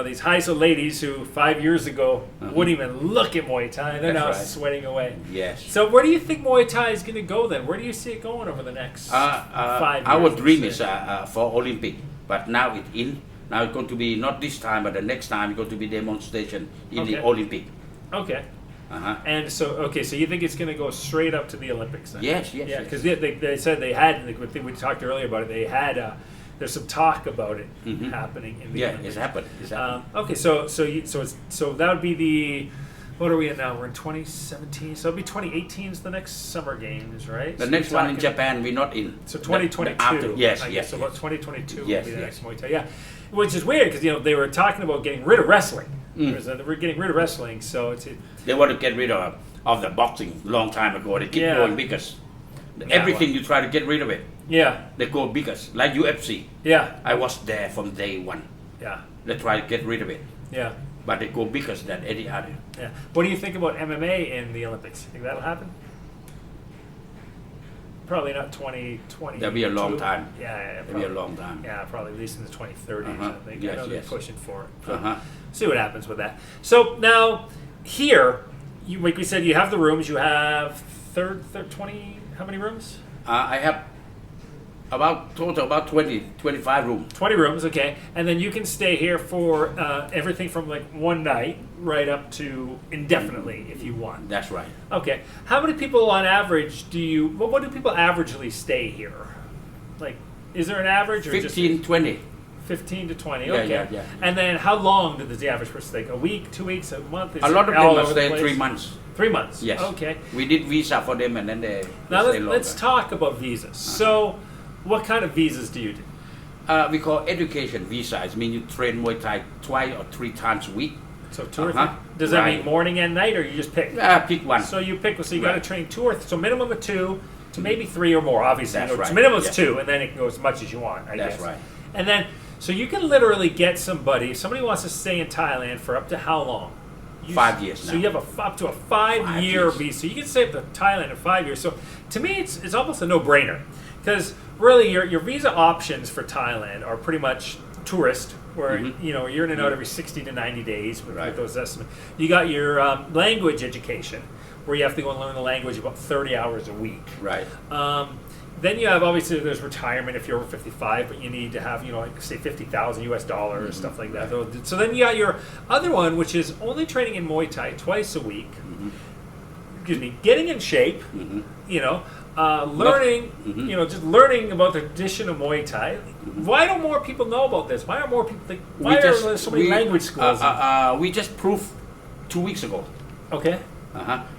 these high-so ladies who 5 years ago wouldn't even look at Muay Thai. They're That's now right. sweating away. Yes. So where do you think Muay Thai is going to go then? Where do you see it going over the next 5 years? Our dream let's is say? for Olympic, but now it's in. Now it's going to be not this time, but the next time it's going to be demonstration in the Okay. Olympic. Okay. Uh-huh. And so you think it's going to go straight up to the Olympics then? Yes. Yeah, because they said they had, I think we talked earlier about it, they had, there's some talk about it happening in the Yeah, Olympics. it's happened. Okay, so that would be the, what are we at now? We're in 2017, so it'll be 2018 is the next summer games, right? The So next we're one in talking- Japan, we're not in. So 2022. After, yes. So about 2022 will Yes, be the yes. next Muay Thai. Yeah, which is weird because they were talking about getting rid of wrestling. They were getting rid of wrestling, so it's. They want to get rid of the boxing long time ago. They keep Yeah. going biggest. Everything you try to get rid of it, Yeah, they go biggest. Like UFC, yeah, I was there from day one. yeah, They try to get rid of it, yeah. but they go biggest than any other. Yeah. What do you think about MMA in the Olympics? Think that'll happen? probably not 2020. That'll be a long time. Yeah, That'll be a long time. Yeah, probably at least in the 2030s. I think. Yes, I know they're yes. pushing for it. So see what happens with that. So now here, like we said, you have the rooms. You have 20. How many rooms? I have about 20, 25 rooms. 20 rooms, okay. And then you can stay here for everything from like one night right up to indefinitely if you want. That's right. Okay. How many people on average what do people averagely stay here? Like, is there an average? Or 15, 20. 15 to 20, Yeah, okay. yeah. And then how long does the average person stay? A week, 2 weeks, a month? A lot of them are staying 3 months. 3 months? Yes. Okay. We did visa for them and then they Now stay longer. let's talk about visas. So, what kind of visas do you do? We call education visas. Mean you train Muay Thai 2 or 3 times a week. So 2 or 3? Does that mean morning and night, or you just pick? Pick one. So you pick. So you got to train 2 or so minimum of 2 to maybe 3 or more. Obviously, That's right. minimum is 2, and then it can go as much as you want. I That's guess. right. And then, so you can literally get somebody. If somebody wants to stay in Thailand for up to how long? 5 years now. So you have up to a 5-year visa. You can stay up to Thailand in 5 years. So to me, it's almost a no-brainer, because really your visa options for Thailand are pretty much tourist, where you're in and out every 60 to 90 days with those estimates. You got your language education, where you have to go and learn the language about 30 hours a week. Right. Then you have, obviously, there's retirement if you're over 55, but you need to have, like, say, $50,000 US dollars, stuff like that. So then you got your other one, which is only training in Muay Thai twice a week. Excuse me, getting in shape, learning, just learning about the tradition of Muay Thai. Why don't more people know about this? Why are more people? Why are there so many language schools? We just proved 2 weeks ago. Okay.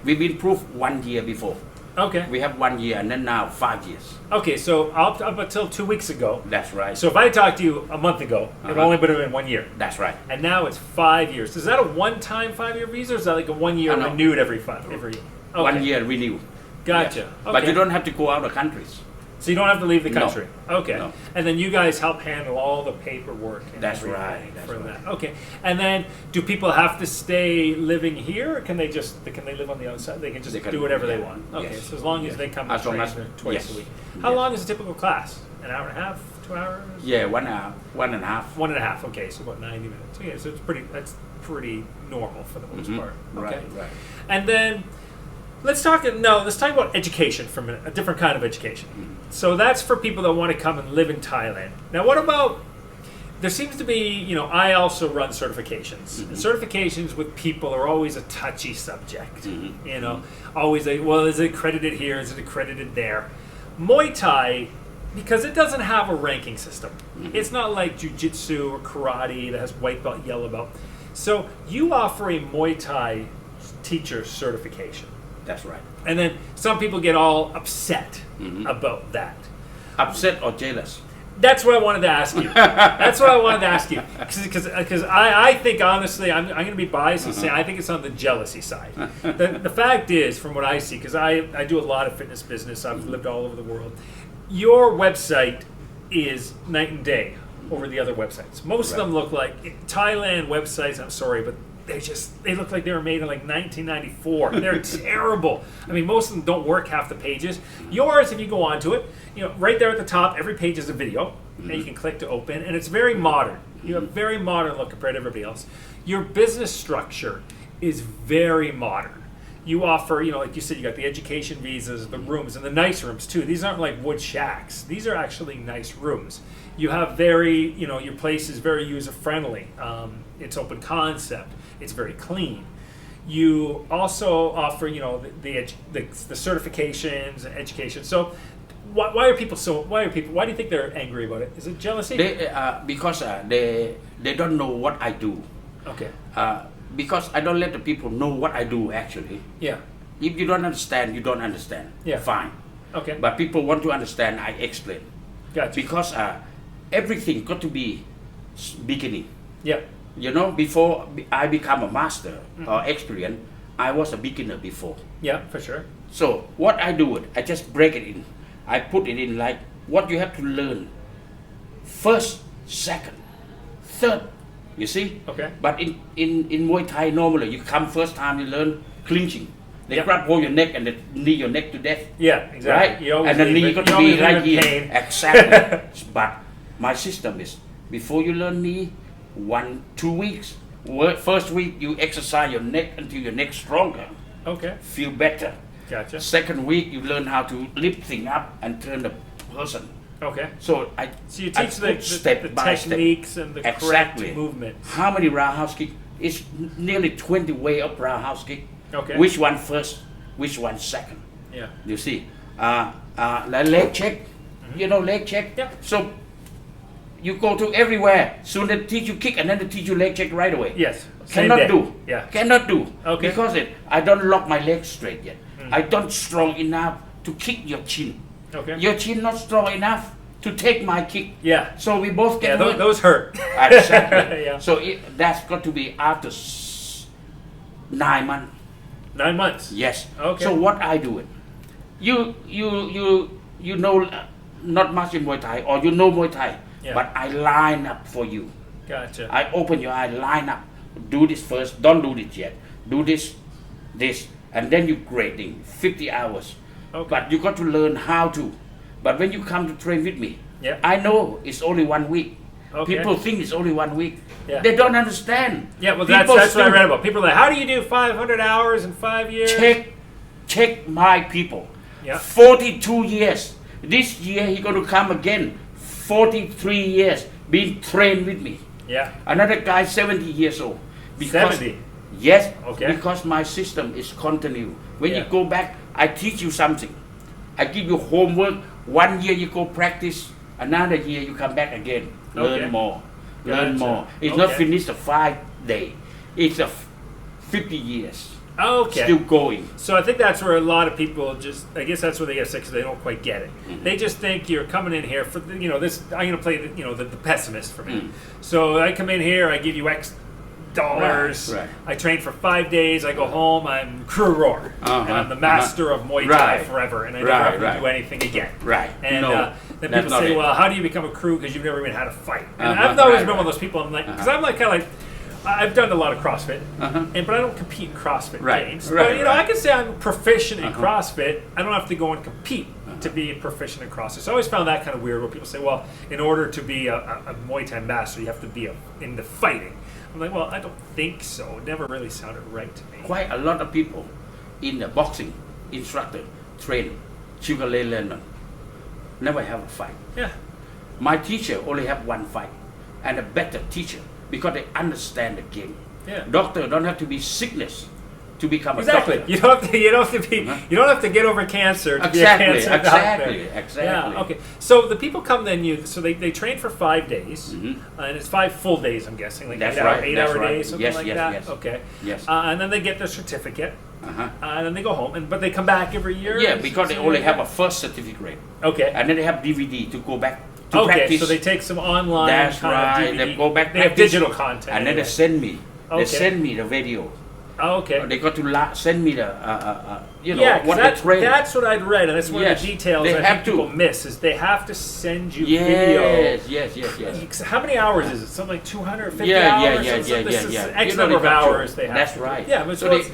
We've been proved 1 year before. Okay. We have 1 year and then now 5 years. Okay, so up until 2 weeks ago. That's right. So if I talked to you a month ago, it only would have been 1 year. That's right. And now it's 5 years. Is that a one-time 5-year visa, or is that like a 1 year renewed every year? Okay. 1 year renew. Gotcha. Yes. Okay. But you don't have to go out of countries. So you don't have to leave the country. No. Okay. No. And then you guys help handle all the paperwork. And That's everything right. That's for right. that. Okay. And then do people have to stay living here, or can they live on the outside? They can just do whatever they want. Okay. Yes. So as long as they come and train twice a week. How long is a typical class? An hour and a half? 2 hours? Yeah, 1 hour, 1.5. 1.5. Okay, so about 90 minutes. Okay, so that's pretty normal for the most part. Okay. Right. And then let's talk about education from a different kind of education. So that's for people that want to come and live in Thailand. Now, what about, there seems to be, I also run certifications. And certifications with people are always a touchy subject. Always is it accredited here? Is it accredited there? Muay Thai, because it doesn't have a ranking system. It's not like jiu-jitsu or karate that has white belt, yellow belt. So you offer a Muay Thai teacher certification. That's right. And then some people get all upset about that. Upset or jealous? That's what I wanted to ask you. Because I think, honestly, I'm going to be biased and say I think it's on the jealousy side. The fact is, from what I see, because I do a lot of fitness business, I've lived all over the world, your website is night and day over the other websites. Most of them look like Thailand websites, I'm sorry, but they look like they were made in like 1994. They're terrible. I mean, most of them don't work half the pages. Yours, if you go onto it, right there at the top, every page is a video, and you can click to open, and it's very modern. You have a very modern look compared to everybody else. Your business structure is very modern. You offer, like you said, you got the education visas, the rooms, and the nice rooms too. These aren't like wood shacks. These are actually nice rooms. You have your place is very user-friendly. It's open concept. It's very clean. You also offer, the certifications and education. So, why do you think they're angry about it? Is it jealousy? Because they don't know what I do. Okay. Because I don't let the people know what I do actually. Yeah. If you don't understand, you don't understand. Yeah. Fine. Okay. But people want to understand, I explain. Gotcha. Because everything got to be beginning. Yeah. Before I become a master or experienced, I was a beginner before. Yeah, for sure. So what I do, I just break it in. I put it in like what you have to learn. First, second, third. You see? Okay. But in Muay Thai, normally you come first time, you learn clinching. They grab hold your neck and they knee your neck to death. Yeah, exactly. Right? And the knee got to be right here. Pain. Exactly. But my system is, before you learn knee, 1-2 weeks. First week you exercise your neck until your neck stronger. Okay. Feel better. Gotcha. Second week you learn how to lift thing up and turn the person. Okay. So you teach the techniques and the correct movement. How many roundhouse kick? It's nearly 20 way of roundhouse kick. Okay. Which one first? Which one second? Yeah. You see, leg check. You know leg check. Yeah. So you go to everywhere. Soon they teach you kick and then they teach you leg check right away. Yes. Cannot do. Yeah. Cannot do. Okay. Because I don't lock my legs straight yet. I don't strong enough to kick your chin. Okay. Your chin not strong enough to take my kick. Yeah. So we both get hurt. Those hurt. Exactly. Yeah. So that's got to be after 9 months. 9 months. Yes. Okay. So what I do it, you know not much in Muay Thai or you know Muay Thai, but I line up for you. Gotcha. I open your eye, line up. Do this first. Don't do this yet. Do this, and then you grading 50 hours. Okay. But you got to learn how to. But when you come to train with me, I know it's only 1 week. Okay. People think it's only 1 week. Yeah. They don't understand. Yeah, well, that's what I read about. People are like, how do you do 500 hours in 5 years? Check my people. Yeah. 42 years. This year he going to come again. 43 years being trained with me. Yeah. Another guy 70 years old. 70? Yes. Okay. Because my system is continue. When you go back, I teach you something. I give you homework. 1 year you go practice. Another year you come back again. Learn more. Learn more. It's not finished a 5 day. It's a 50 years. Okay. Still going. So I think that's where a lot of people I guess that's where they get sick because they don't quite get it. They just think you're coming in here for, this, I'm going to play, the pessimist for me. So I come in here, I give you X dollars. Right. I train for 5 days. I go home. I'm Crew Ror, and I'm the master of Muay Thai forever, and I never have to do anything again. Right. And then people say, "Well, how do you become a crew? Because you've never even had a fight." And I've always been one of those people. I'm like, because I'm like kind of like. I've done a lot of CrossFit, but I don't compete in CrossFit games. But I can say I'm proficient in CrossFit. I don't have to go and compete to be proficient in CrossFit. So I always found that kind of weird. Where people say, "Well, in order to be a Muay Thai master, you have to be in the fighting." I'm like, well, I don't think so. It never really sounded right to me. Quite a lot of people in the boxing instructor train Sugar Ray Leonard never have a fight. Yeah. My teacher only have one fight, and a better teacher because they understand the game. Yeah. Doctor don't have to be sickness to become a doctor. You don't have to get over cancer to be a cancer doctor. Exactly. Yeah. Okay. So the people come then they train for 5 days, and it's 5 full days. I'm guessing, like that's 8-hour days, something like that. Yes. Okay. Yes. And then they get their certificate, and then they go home. But they come back every year. Yeah, because they only have a first certificate. Okay. And then they have DVD to go back. To practice. So they take some online. That's kind right. of DVD. They go back. They have digital content, and then they send me. They send me the video. Okay. They got to send me the, what they train. That's what I'd read, and that's one of the details I think people miss is they have to send you video. Yes. How many hours is it? Something like 250 hours? Yeah. X number of hours they have. That's to right. Yeah, but so it's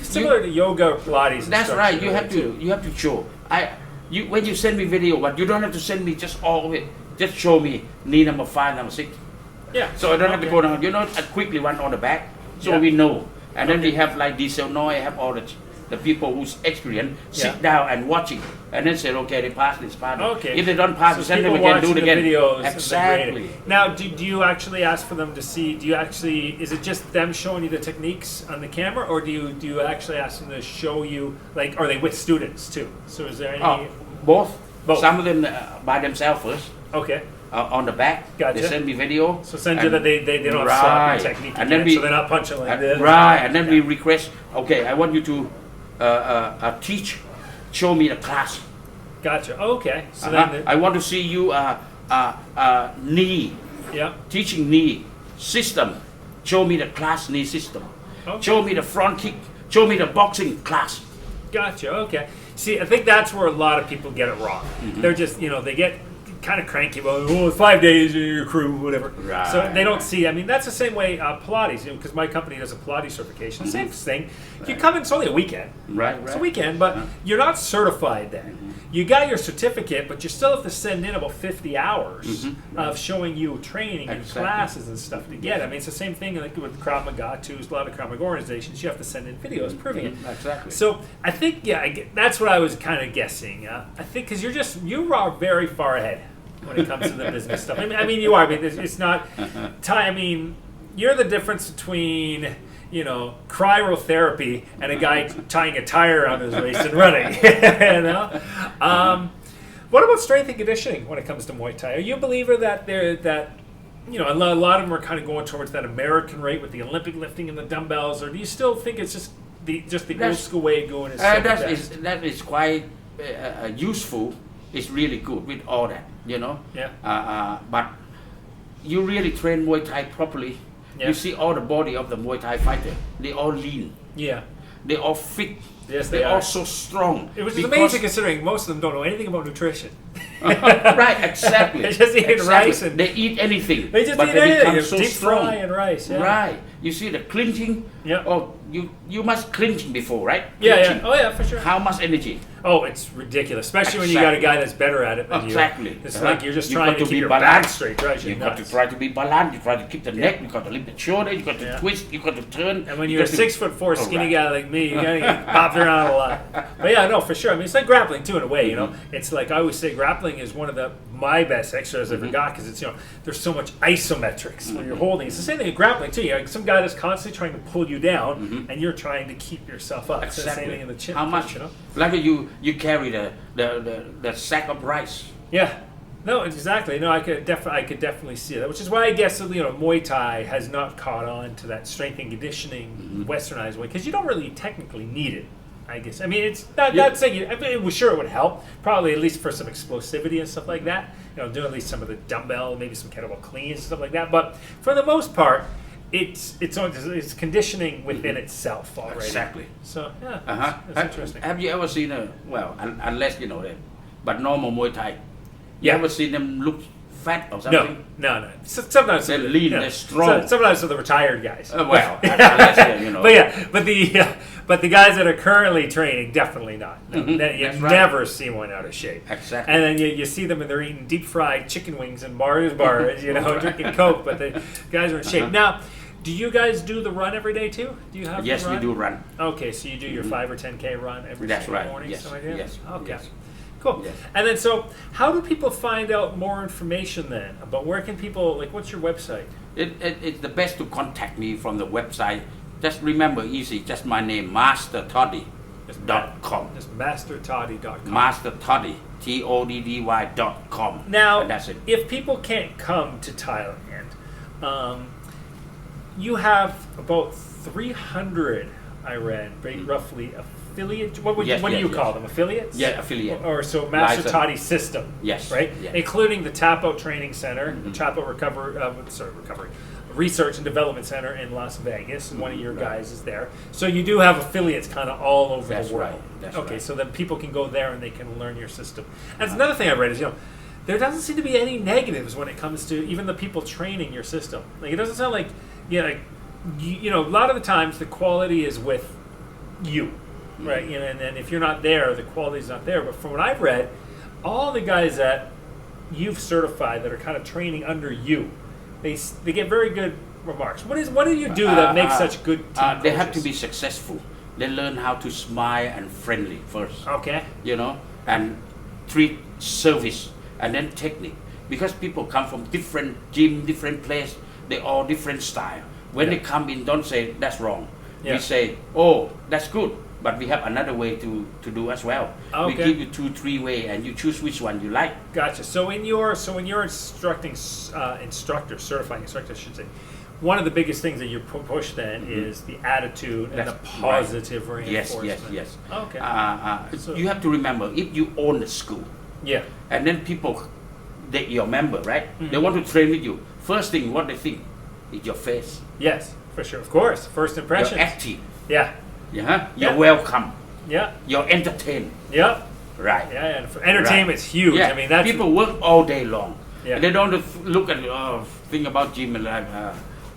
similar to yoga, Pilates. That's right. You have to show. When you send me video, but you don't have to send me just all of it. Just show me knee number 5, number 6. Yeah. So I don't have to go down. I quickly run on the back, so we know. And then we have like Diesel Noy, have all the people who's experienced sit down and watching, and then say, okay, they pass this part. Okay. If they don't pass, so send them again, do it again. Videos exactly. Now, do you actually ask for them to see? Is it just them showing you the techniques on the camera, or do you actually ask them to show you, like, are they with students too? So is there any? Both. Some of them by themselves first. Okay. On the back, gotcha. They send me video. So send you that they don't stop your technique and again, so they're not punching like this. Right, and then we request, okay, I want you to teach, show me the class. Gotcha. Okay. So then I want to see you knee. Yeah. Teaching knee system. Show me the class knee system. Okay. Show me the front kick. Show me the boxing class. Gotcha. Okay. See, I think that's where a lot of people get it wrong. They're just, they get kind of cranky about, 5 days in your crew, whatever. Right. So they don't see. I mean, that's the same way Pilates, because my company does a Pilates certification. Same thing. Right. You come in, it's only a weekend. Right. It's a weekend, but you're not certified then. You got your certificate, but you still have to send in about 50 hours of showing you training and classes and stuff to get. I mean, it's the same thing like with Krav Maga too. A lot of Krav Maga organizations, you have to send in videos proving it. Exactly. So I think, that's what I was kind of guessing. I think because you are very far ahead when it comes to the business stuff. I mean, you are. I mean, it's not time. I mean, you're the difference between cryotherapy and a guy tying a tire on his waist and running. What about strength and conditioning when it comes to Muay Thai? Are you a believer that a lot of them are kind of going towards that American rate with the Olympic lifting and the dumbbells, or do you still think it's just the old school way of going? That is quite useful. It's really good with all that, Yeah. But you really train Muay Thai properly. Yeah. You see all the body of the Muay Thai fighter. They all lean. Yeah. They all fit. Yes, They're all so strong. It was amazing considering most of them don't know anything about nutrition. Right, exactly. They just eat rice and they eat anything. They just but eat they anything. become so Deep strong. fry and rice. Yeah. Right. You see the clinching. Yeah. Oh, you must clinch before, right? Yeah, Clinching. yeah. Oh, yeah, for sure. How much energy? Oh, it's ridiculous, especially when you got a guy that's better at it than Exactly. you. It's like you're just You've trying got to to keep be your balanced. back straight, right? You've got to try to be balanced. You try to keep the neck. You got to lift the shoulder. You got to twist. You got to turn. And when you're a 6'4" skinny guy like me, you gotta get popped around a lot. But yeah, no, for sure. I mean, it's like grappling too in a way. It's like I always say, grappling is one of my best exercises I've ever got because it's there's so much isometrics when you're holding. It's the same thing in grappling too. You have some guy that's constantly trying to pull you down, and you're trying to keep yourself up. It's the same thing in the chin. How much? Like you carry the sack of rice. Yeah. No, exactly. No, I could definitely see that, which is why I guess Muay Thai has not caught on to that strength and conditioning westernized way because you don't really technically need it. I guess. I mean, it's not saying sure it would help, probably at least for some explosivity and stuff like that. Doing at least some of the dumbbell, maybe some kettlebell cleans and stuff like that. But for the most part, it's conditioning within itself already. Exactly. So yeah, that's interesting. Have you ever seen unless them, but normal Muay Thai? You ever seen them look fat or something? No. Sometimes they're lean, they're strong. Sometimes for the retired guys. Unless But the guys that are currently training, definitely not. You never see one out of shape. Exactly. And then you see them and they're eating deep fried chicken wings and bars, drinking Coke, but the guys are in shape. Now, do you guys do the run every day too? Do you have Yes, the run? we do run. Okay, so you do your 5 or 10K run every morning? Yes. Something like that? Yes. Okay. Yes. Cool. Yes. And then, so how do people find out more information then? About where can people, what's your website? It's the best to contact me from the website. Just remember, easy, just my name, mastertoddy.com. Just mastertoddy.com. Master Toddy, TODDY.com. Now, and that's it. If people can't come to Thailand, you have about 300, I read, roughly, affiliate. What do you call them? Affiliates? Yeah, affiliate. Or so Master Toddy system. Yes. Right? Yes. Including the Tap Out Training Center, the Tap Out Research and Development Center in Las Vegas, and one of your guys is there. So you do have affiliates kind of all over the world. That's okay, right. So then people can go there and they can learn your system. And another thing I read is, there doesn't seem to be any negatives when it comes to even the people training your system. It doesn't sound like, a lot of the times the quality is with you, right? And then if you're not there, the quality's not there. But from what I've read, all the guys that you've certified that are kind of training under you, they get very good remarks. What do you do that makes such good team They have coaches? to be successful. They learn how to smile and friendly first. Okay. And treat service and then technique. Because people come from different gym, different place, they all different style. When they come in, don't say that's wrong. Yeah. We say, oh, that's good, but we have another way to do as well. Okay. We give you 2-3 way, and you choose which one you like. Gotcha. So when you're certifying instructors, I should say, one of the biggest things that you push then is the attitude and the positive reinforcement. Yes. Okay. You have to remember, if you own the school, and then people, your member, right? They want to train with you. First thing, what they think is your face. Yes, for sure. Of course. First impressions. You're active. Yeah. You're welcome. Yeah. You're entertained. Yeah. Right. Yeah, and entertainment's huge. Yeah. I mean, that's people work all day long. Yeah. And they don't look at think about Jim and like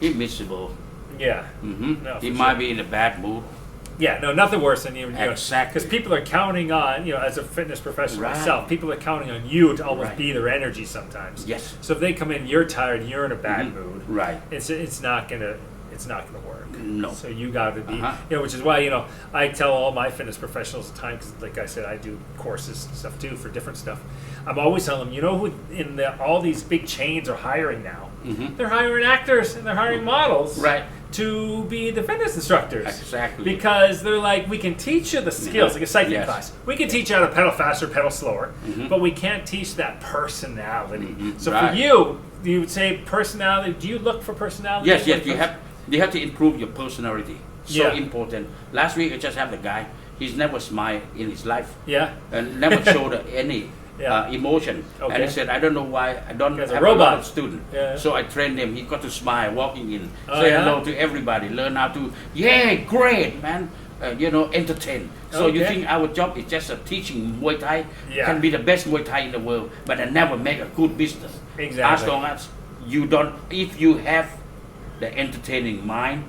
he's miserable. Yeah. No, he might be in a bad mood. Yeah, no, nothing worse than you. Exactly. Because people are counting on, as a fitness professional myself, people are counting on you to almost be their energy sometimes. Yes. So if they come in, you're tired, you're in a bad mood. Right. It's not gonna work. No. So you got to be, which is why I tell all my fitness professionals at the time, because like I said, I do courses and stuff too for different stuff. I'm always telling them, who in all these big chains are hiring now? They're hiring actors and they're hiring models. Right. To be the fitness instructors. Exactly. Because they're like, we can teach you the skills, like a cycling class. We can teach you how to pedal faster, pedal slower, but we can't teach that personality. So for you would say personality. Do you look for personality? Yes, you have to improve your personality. So important. Last week I just had the guy. He's never smiled in his life. Yeah. And never showed any emotion. Okay. And he said, I don't know why I don't have a lot of students. Yeah. So I trained him. He got to smile walking in. Say hello to everybody. Learn how to, great, man. Entertain. So you think our job is just teaching Muay Thai? Can be the best Muay Thai in the world, but I never make a good business. Exactly. As long as you don't, if you have the entertaining mind,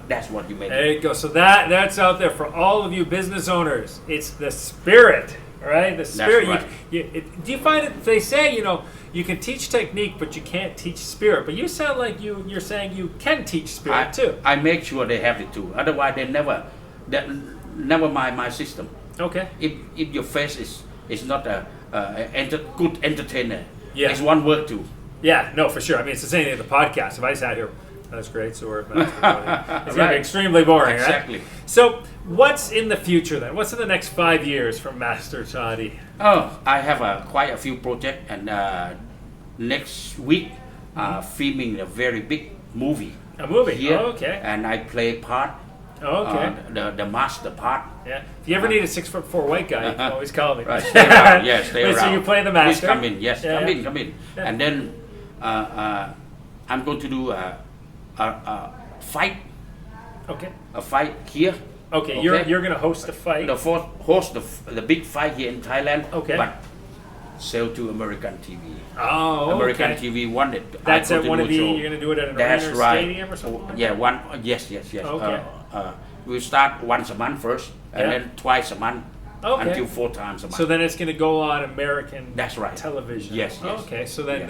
that's what you make. There you go. So that's out there for all of you business owners. It's the spirit. Right, the spirit. That's right. Do you find it? They say you can teach technique, but you can't teach spirit. But you sound like you're saying you can teach spirit too. I make sure they have it too. Otherwise, they never mind my system. Okay. If your face is not a good entertainer, it's one word too. Yeah, no, for sure. I mean, it's the same thing with the podcast. If I sat here. That's great, so it's going to be extremely boring, exactly. Right? So, what's in the future then? What's in the next 5 years from Master Toddy? Oh, I have quite a few projects, and next week, filming a very big movie. A movie? Here, oh, okay. And I play part. Oh, okay. The master part. Yeah. If you ever need a 6'4" white guy, you can always call me. Right. Stay around. Yes, stay around. So you play the master. Please come in. Yes, come in. Yeah. And then I'm going to do a fight. Okay. A fight here. Okay. You're going to host a fight. Host the big fight here in Thailand. Okay. But sell to American TV. Oh, American TV wanted. That's at one of the. You're going to do it at an arena or stadium or something. Like that? Yes. Okay. We start once a month first, and then twice a month. Okay. Until 4 times a month. So then it's going to go on American. That's right. Television. Yes. Okay. So then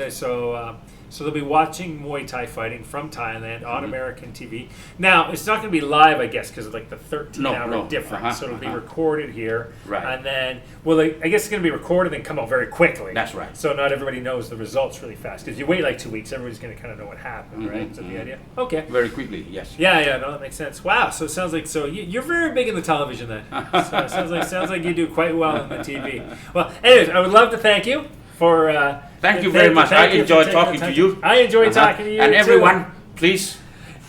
so they'll be watching Muay Thai fighting from Thailand on American TV. Now it's not going to be live, I guess, because of like the 13-hour difference. So it'll be recorded here. Right. And then, I guess it's going to be recorded and come out very quickly. That's right. So not everybody knows the results really fast. Because you wait like 2 weeks, everybody's going to kind of know what happened, right? Is that the idea? Okay. Very quickly, yes. Yeah. No, that makes sense. Wow. So it sounds like you're very big in the television then. So it sounds like you do quite well in the TV. Well, anyways, I would love to thank you for. Thank you very much. I enjoyed talking to you. I enjoyed talking to you. And everyone, please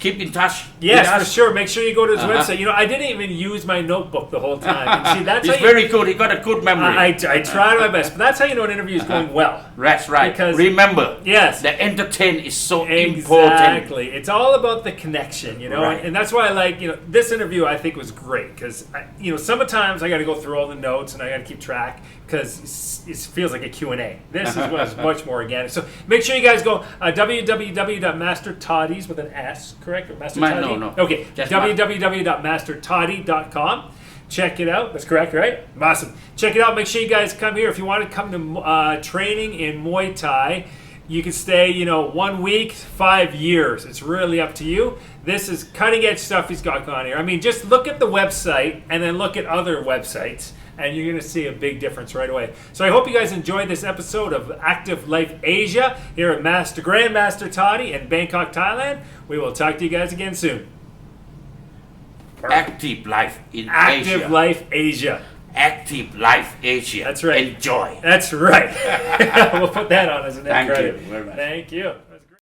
keep in touch. Yes, for sure. Make sure you go to his website. I didn't even use my notebook the whole time. And see, that's He's very good. He got a good memory. I tried my best, but that's how you know an interview is going well. That's right. Because remember, the entertain is so important. Exactly. It's all about the connection, Right. and that's why I like, this interview I think was great because, sometimes I got to go through all the notes and I got to keep track because it feels like a Q&A. This was much more organic. So make sure you guys go www.mastertoddies with an S, correct? Or Master Toddy? No. Okay, www.mastertoddy.com. Check it out. That's correct, right? Awesome. Check it out. Make sure you guys come here. If you want to come to training in Muay Thai, you can stay, 1 week, 5 years. It's really up to you. This is cutting edge stuff he's got going here. I mean, just look at the website and then look at other websites, and you're going to see a big difference right away. So I hope you guys enjoyed this episode of Activelife Asia here at Grand Master Toddy in Bangkok, Thailand. We will talk to you guys again soon. Activelife in Asia. Activelife Asia. Activelife Asia. That's right. Enjoy. That's right. We'll put that on as an end credit. Thank you very much. Thank you. That's great.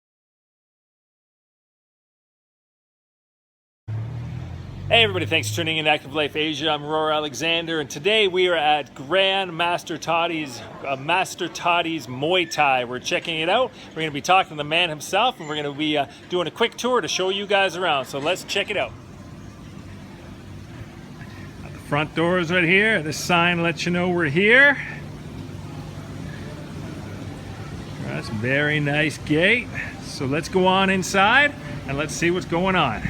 Hey everybody, thanks for tuning in to Activelife Asia. I'm Ror Alexander, and today we are at Grand Master Toddy's Muay Thai. We're checking it out. We're going to be talking to the man himself, and we're going to be doing a quick tour to show you guys around. So let's check it out. Front door is right here. The sign lets you know we're here. That's a very nice gate. So let's go on inside and let's see what's going on.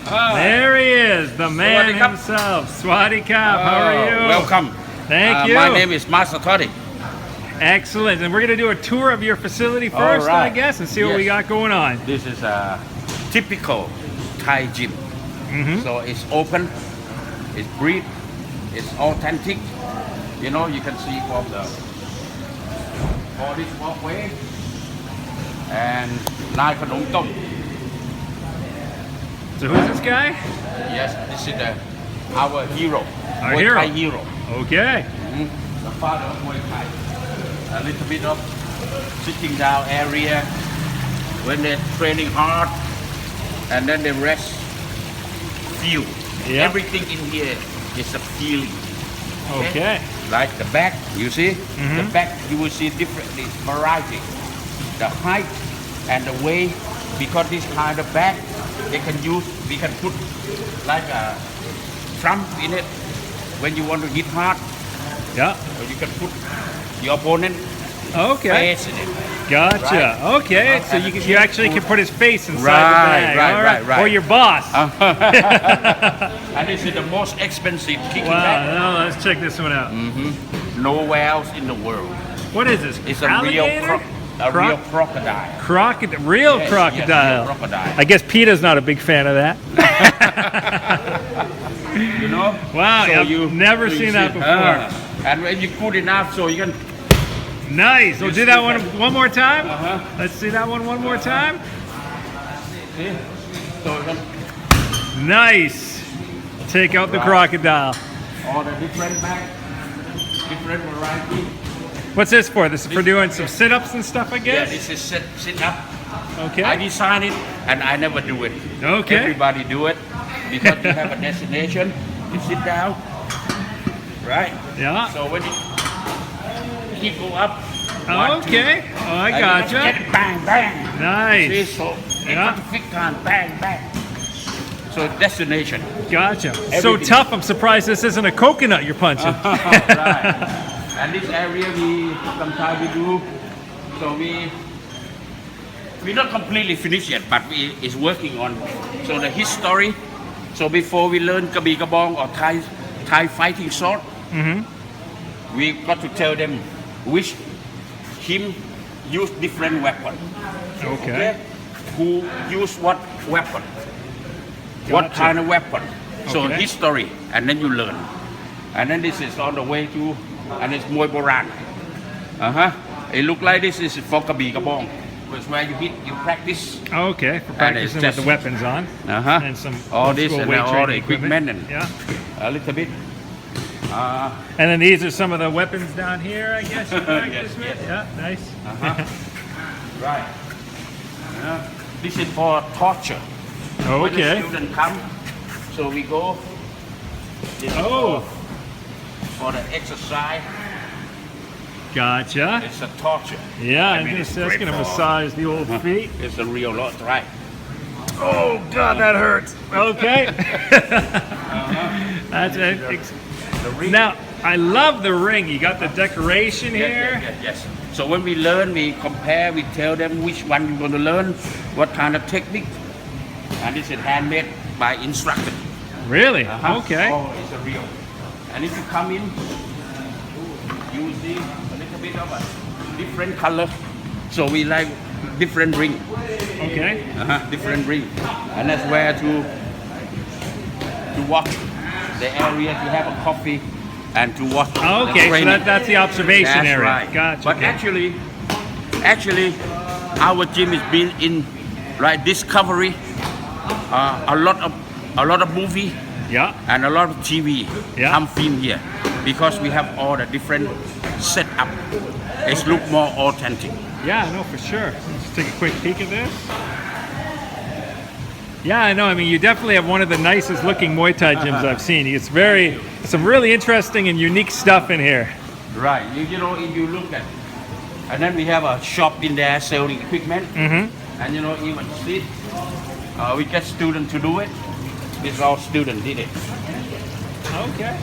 There he is, the man himself. Swadee Kap, how are you? Welcome. Thank you. My name is Master Toddy. Excellent. And we're going to do a tour of your facility first, I guess, and see what we got going on. This is a typical Thai gym. So it's open, it's breed, it's authentic. You know, you can see from all this walkway and Nai Phanom Tom. So who's this guy? Yes, this is our hero. Our Muay Thai hero. Okay. The father of Muay Thai. A little bit of sitting down area when they're training hard, and then they rest. Feel. Yep. Everything in here is a feeling. Okay. Like the back, you see? The back, you will see differently, variety. The height and the way, because this kind of back, we can put like a trump in it when you want to hit hard. Yeah. Or you can put your opponent face in it. Gotcha. Right. Okay. So you actually can put his face inside the bag. Right. Or your boss. And this is the most expensive kicking Wow. bag. No, let's check this one out. Nowhere else in the world. What is this? It's a real real crocodile. Real Yes, crocodile. real crocodile. I guess PETA's not a big fan of that. You know? Wow, So I've never seen that before. And when you good enough, so you can. Nice. We'll do that one more time. Let's see that one more time. See? So you can Nice. Take out the crocodile. all the different bags, different variety. What's this for? This is for doing some sit-ups and stuff, I Yeah, guess? this is sit up. Okay. I design it and I never do it. Okay. Everybody do it because you have a destination. You sit down, right? Yeah. So when you go up. Okay. Oh, I gotcha. Bang, bang. Nice. See, so Yeah. bang, bang. So destination. Gotcha. So Everything. tough, I'm surprised this isn't a coconut you're punching. Right. And this area sometimes we do. So we're not completely finished yet, but is working on. So the history. So before we learn Kabi Kabong or Thai fighting sword, we got to tell them which him use different weapon. Okay. Who use what weapon? What Gotcha. kind of weapon? So Okay. history, and then you learn. And then this is on the way to, and it's Muay Boran. It look like this is for Kabi Kabong. It's where you hit, you practice. Okay, for practicing with the weapons on. And some all old this school and weight all the training equipment and Yeah. a little bit. And then these are some of the weapons down here, I guess. You practice with? yes. Yeah, nice. Right. This is for torture. When the Okay. student come, so we go. This is for the exercise. Gotcha. It's a torture. Yeah, I and mean, this it's is great going to for- massage the old feet. It's a real lot, right? Oh, God, that hurts. Okay. That's it. The ring. Now, I love the ring. You got the decoration here. Yes. So when we learn, we compare, we tell them which one you're going to learn, what kind of technique. And this is handmade by instructor. Really? Okay. Oh, it's a real. And if you come in, you will see a little bit of a different color. So we like different ring. Okay. Different ring. And that's where to watch the area, to have a coffee and to watch the Okay, so training. that's the observation That's area. right. Gotcha. But actually, our gym has been in discovery, a lot of movie Yeah. and a lot of TV Yeah. come film here because we have all the different setup. It's look more authentic. Yeah, no, for sure. Let's take a quick peek at this. Yeah, I know. I mean, you definitely have one of the nicest looking Muay Thai gyms I've seen. It's some really interesting and unique stuff in here. Right. You know, if you look at, and then we have a shop in there selling equipment. And you know, even sit, We get students to do it. This all student did it. Okay.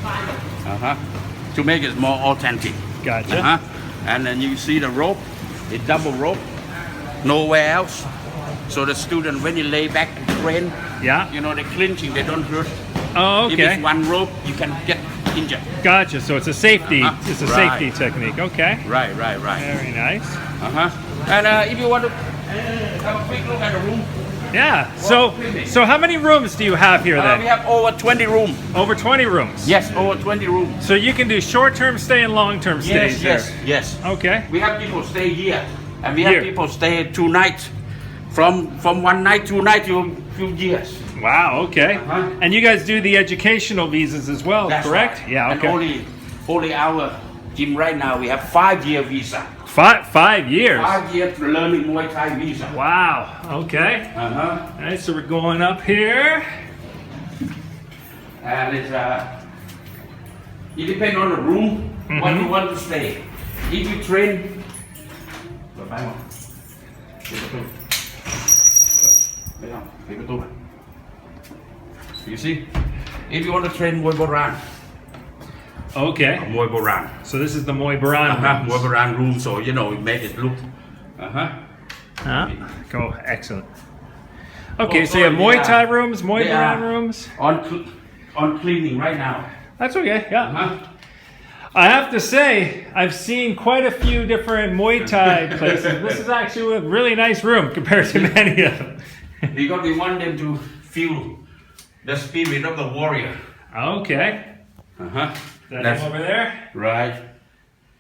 To make it more authentic. Gotcha. And then you see the rope, it's double rope, nowhere else. So the student, when you lay back and train, yeah, you know, the clinching, they don't hurt. Oh, okay. If it's one rope, you can get injured. Gotcha. So it's a safety. It's a safety technique. Okay. Right. Very nice. And if you want to have a quick look at the room. Yeah. So how many rooms do you have here then? We have over 20 rooms. Over 20 rooms. Yes, over 20 rooms. So you can do short-term stay and long-term stays there. Yes. Okay. We have people stay here, and we have people stay 2 nights. From 1 night, 2 nights to a few years. Wow. Okay. And you guys do the educational visas as well, That's correct? Right. Yeah. Okay. And only our gym right now we have 5-year visa. 5 years. 5 years learning Muay Thai visa. Wow. Okay. All right. So we're going up here. And it's it depends on the room what you want to stay. If you train. You see, if you want to train Muay Boran. Okay. Muay Boran. So this is the Muay Boran room. Muay Boran room, so you know, we made it look. Go. Excellent. Okay, so you have Muay Thai rooms, Muay Boran rooms. On cleaning right now. That's okay, yeah. I have to say, I've seen quite a few different Muay Thai places. This is actually a really nice room compared to many of them. Because we want them to feel the spirit of the warrior. Okay. That's over there? Right.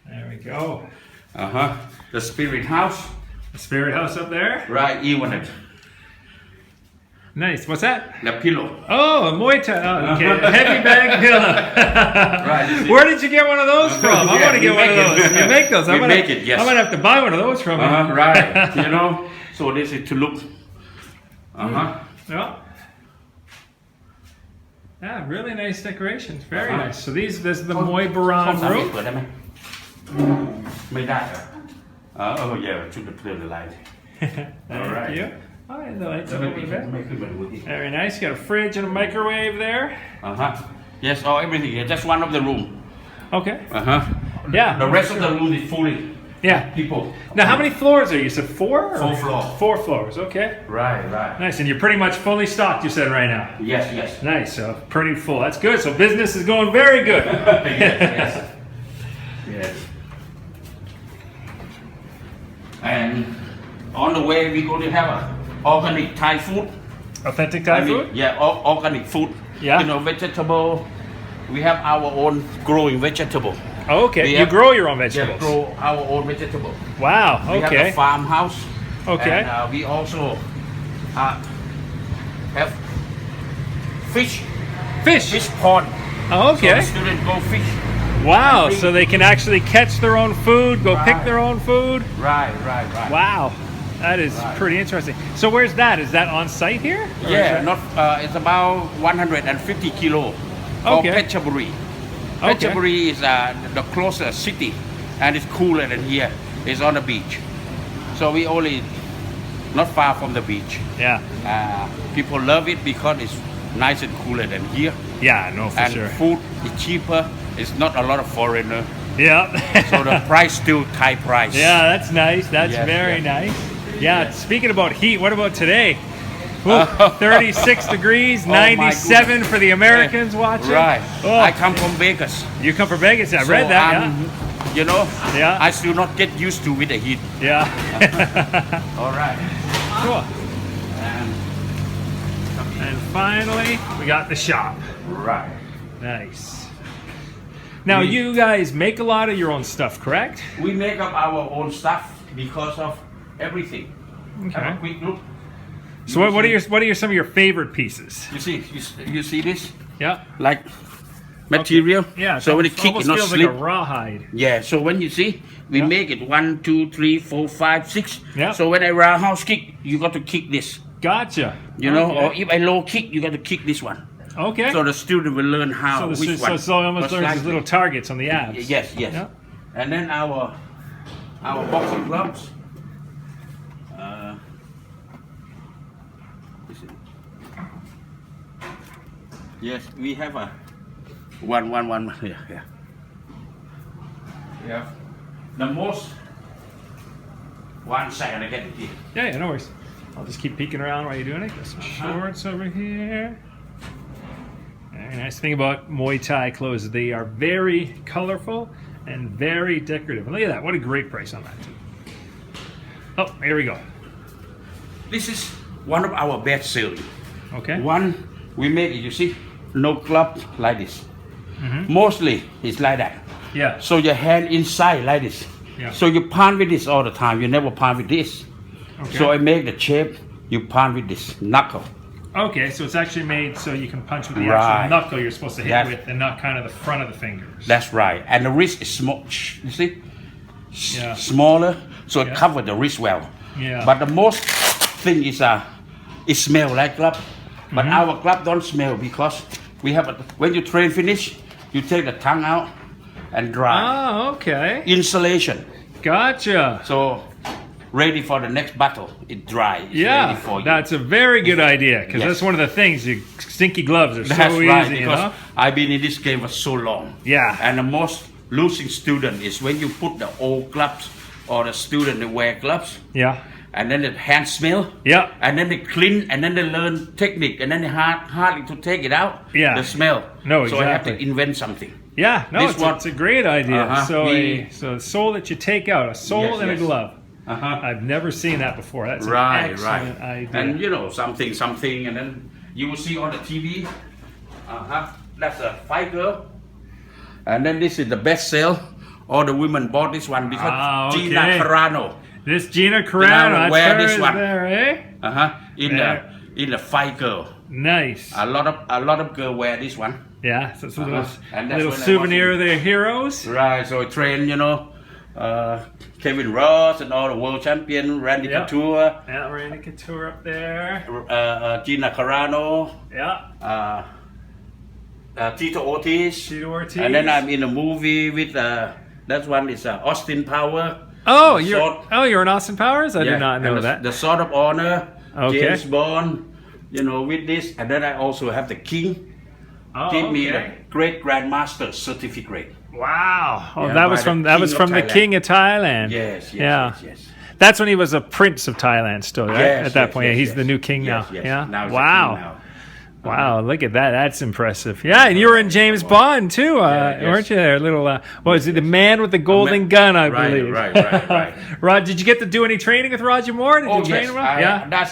There we go. The spirit house. The spirit house up there? Right, even it. Nice. What's that? The pillow. Oh, a Muay Thai. Oh, okay. A heavy bag pillow. Right. Where did you get one of those from? I want to get one of those. You make those. We make it, yes. I'm going to have to buy one of those from you. Right. You know, so this is to look. Yeah. Yeah, really nice decorations. Very nice. So this is the Muay Boran room. ไม่ได้เหรอ Oh yeah, should have cleared the light. Thank you. Oh, and the lights up over there. Very nice. Got a fridge and a microwave there. Yes, everything. Yeah, just one of the room. Okay. Yeah. The rest of the room is fully. Yeah. People. Now, how many floors are you? You said 4? 4 floors. 4 floors. Okay. Right. Nice. And you're pretty much fully stocked, you said, right now. Yes. Nice. So pretty full. That's good. So business is going very good. Yes. And on the way, we're going to have organic Thai food. Authentic Thai food? Yeah, organic food. Yeah. You know, vegetable. We have our own growing vegetable. Oh, okay. You grow your own vegetables? Yeah, grow our own vegetable. Wow. Okay. We have a farmhouse. Okay. And we also have fish. Fish pond. Oh, okay. So the students go fish. Wow. So they can actually catch their own food, go pick their own food? Right. Wow. That is pretty interesting. So where's that? Is that on site here? Yeah, it's about 150 kilo. Okay. Phetchaburi. Phetchaburi is the closest city, and it's cooler than here. It's on the beach. So we only not far from the beach. Yeah. People love it because it's nice and cooler than here. Yeah, no, for sure. And food is cheaper. It's not a lot of foreigner. Yeah. So the price still Thai price. Yeah, that's nice. That's very nice. Yeah, speaking about heat, what about today? Ooh, 36 degrees, 97 for the Americans watching. Right. Oh. I come from Vegas. You come from Vegas? I read that, You know, yeah. I still not get used to with the heat. Yeah. All right. Cool. And finally, we got the shop. Right. Nice. Now, you guys make a lot of your own stuff, correct? We make up our own stuff because of everything. Okay. Have a quick look. So what are some of your favorite pieces? You see this? Yeah. Like material. Okay. Yeah. So when you kick, it not feels slip. like a rawhide. Yeah. So when you see, we make it 1, 2, 3, 4, 5, 6. Yeah. So when I roundhouse kick, you got to kick this. Gotcha. You know, or if I low kick, you got to kick this one. Okay. So the student will learn how. So it almost learns these little targets on the abs. Yes. Yeah. And then our boxing gloves. Yes, we have a one here. Yeah. We have the most. 1 second, I get it here. Yeah, no worries. I'll just keep peeking around while you're doing it. Got some shorts over here. Very nice thing about Muay Thai clothes is they are very colorful and very decorative. And look at that. What a great price on that, too. Oh, here we go. This is one of our best selling. Okay. One, we make it, you see, no glove like this. Mostly it's like that. Yeah. So your hand inside like this. Yeah. So you palm with this all the time. You never palm with this. Okay. So I make the shape. You palm with this knuckle. Okay, so it's actually made so you can punch with the Right. actual knuckle you're supposed to hit That's- with, and not kind of the front of the fingers. That's right. And the wrist is small. You see, Yeah. smaller, so it Yeah. cover the wrist well. Yeah. But the most thing is it smell like glove. But our glove don't smell because we have when you train finish, you take the tongue out and dry. Oh, okay. Insulation. Gotcha. So ready for the next battle. It dry. It's ready Yeah, for you. that's a very good idea because Yes. that's one of the things. You stinky gloves are That's so right, easy, you because know. I've been in this game for so long. Yeah. And the most losing student is when you put the old gloves or the student they wear gloves Yeah. and then the hand smell. Yeah. And then they clean and then they learn technique and then they hardly to take it out. Yeah. The smell. No, So I have to exactly. invent something. Yeah, no, This it's a great idea. Uh-huh. So, We- so a sole that you take out, a sole Yes, and yes. a glove. Uh-huh. I've never seen that before. That's an Right, excellent right. idea. And you know, something, and then you will see on the TV. That's a fight girl. And then this is the best sale. All the women bought this one because Okay. Gina Carano. This Gina Carano, that's wear her this one. there, eh? In the fight girl. Nice. A lot of girls wear this one. Yeah, so it's a And that's little when I souvenir was of their heroes. Right. So I train, Kevin Ross and all the world champion, Randy Yep. Couture, Yeah, Randy Couture up there. Gina Carano, Yeah, Tito Ortiz. Tito Ortiz. And then I'm in a movie with that one is Austin Power. Oh, Sword- you're in Austin Powers? I Yeah, did not know and that. The Sword of Honor, Okay. James Bond, with this, and then I also have the King. Give me the Great Grand Master certificate. Wow. Oh, Yeah, that by was the from King of the Thailand. King of Thailand. Yes, Yeah. yes. That's when he was a prince of Thailand still, right? Yes, At that yes, point. yes, He's yes. the new king Yes, now. yes. Yeah. Now he's the Wow. king now. Wow, look at that. That's impressive. Yeah, and you were in James Bond too, yes. weren't you there? Little what was it, the man with the golden gun, I Right, believe. right. Rod, did you get to do any training with Roger Moore? Did you train yes. him?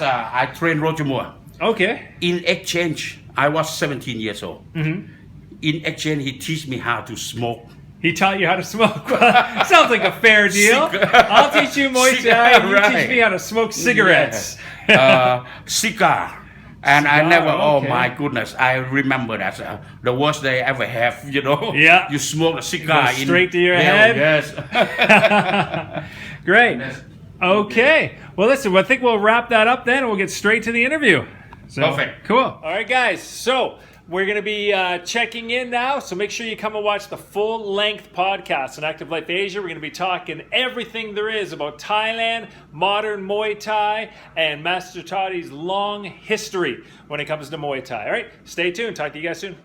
Yeah. I trained Roger Moore. Okay. In exchange, I was 17 years old. Mm-hmm. In exchange, he teach me how to smoke. He taught you how to smoke. Sounds like a fair deal. I'll teach you Muay Thai. Cigar, You right. teach me how to smoke cigarettes. Cigar. And I Cigar, never, okay. oh my goodness, I remember that. The worst day I ever have, Yeah. You smoke a cigar. Go straight to your head? Yes. Great. Okay. Well, listen, I think we'll wrap that up then and we'll get straight to the interview. So, Perfect. Cool. All right, guys. So we're going to be checking in now. So make sure you come and watch the full-length podcast on Activelife Asia. We're going to be talking everything there is about Thailand, modern Muay Thai, and Master Toddy's long history when it comes to Muay Thai. All right. Stay tuned. Talk to you guys soon.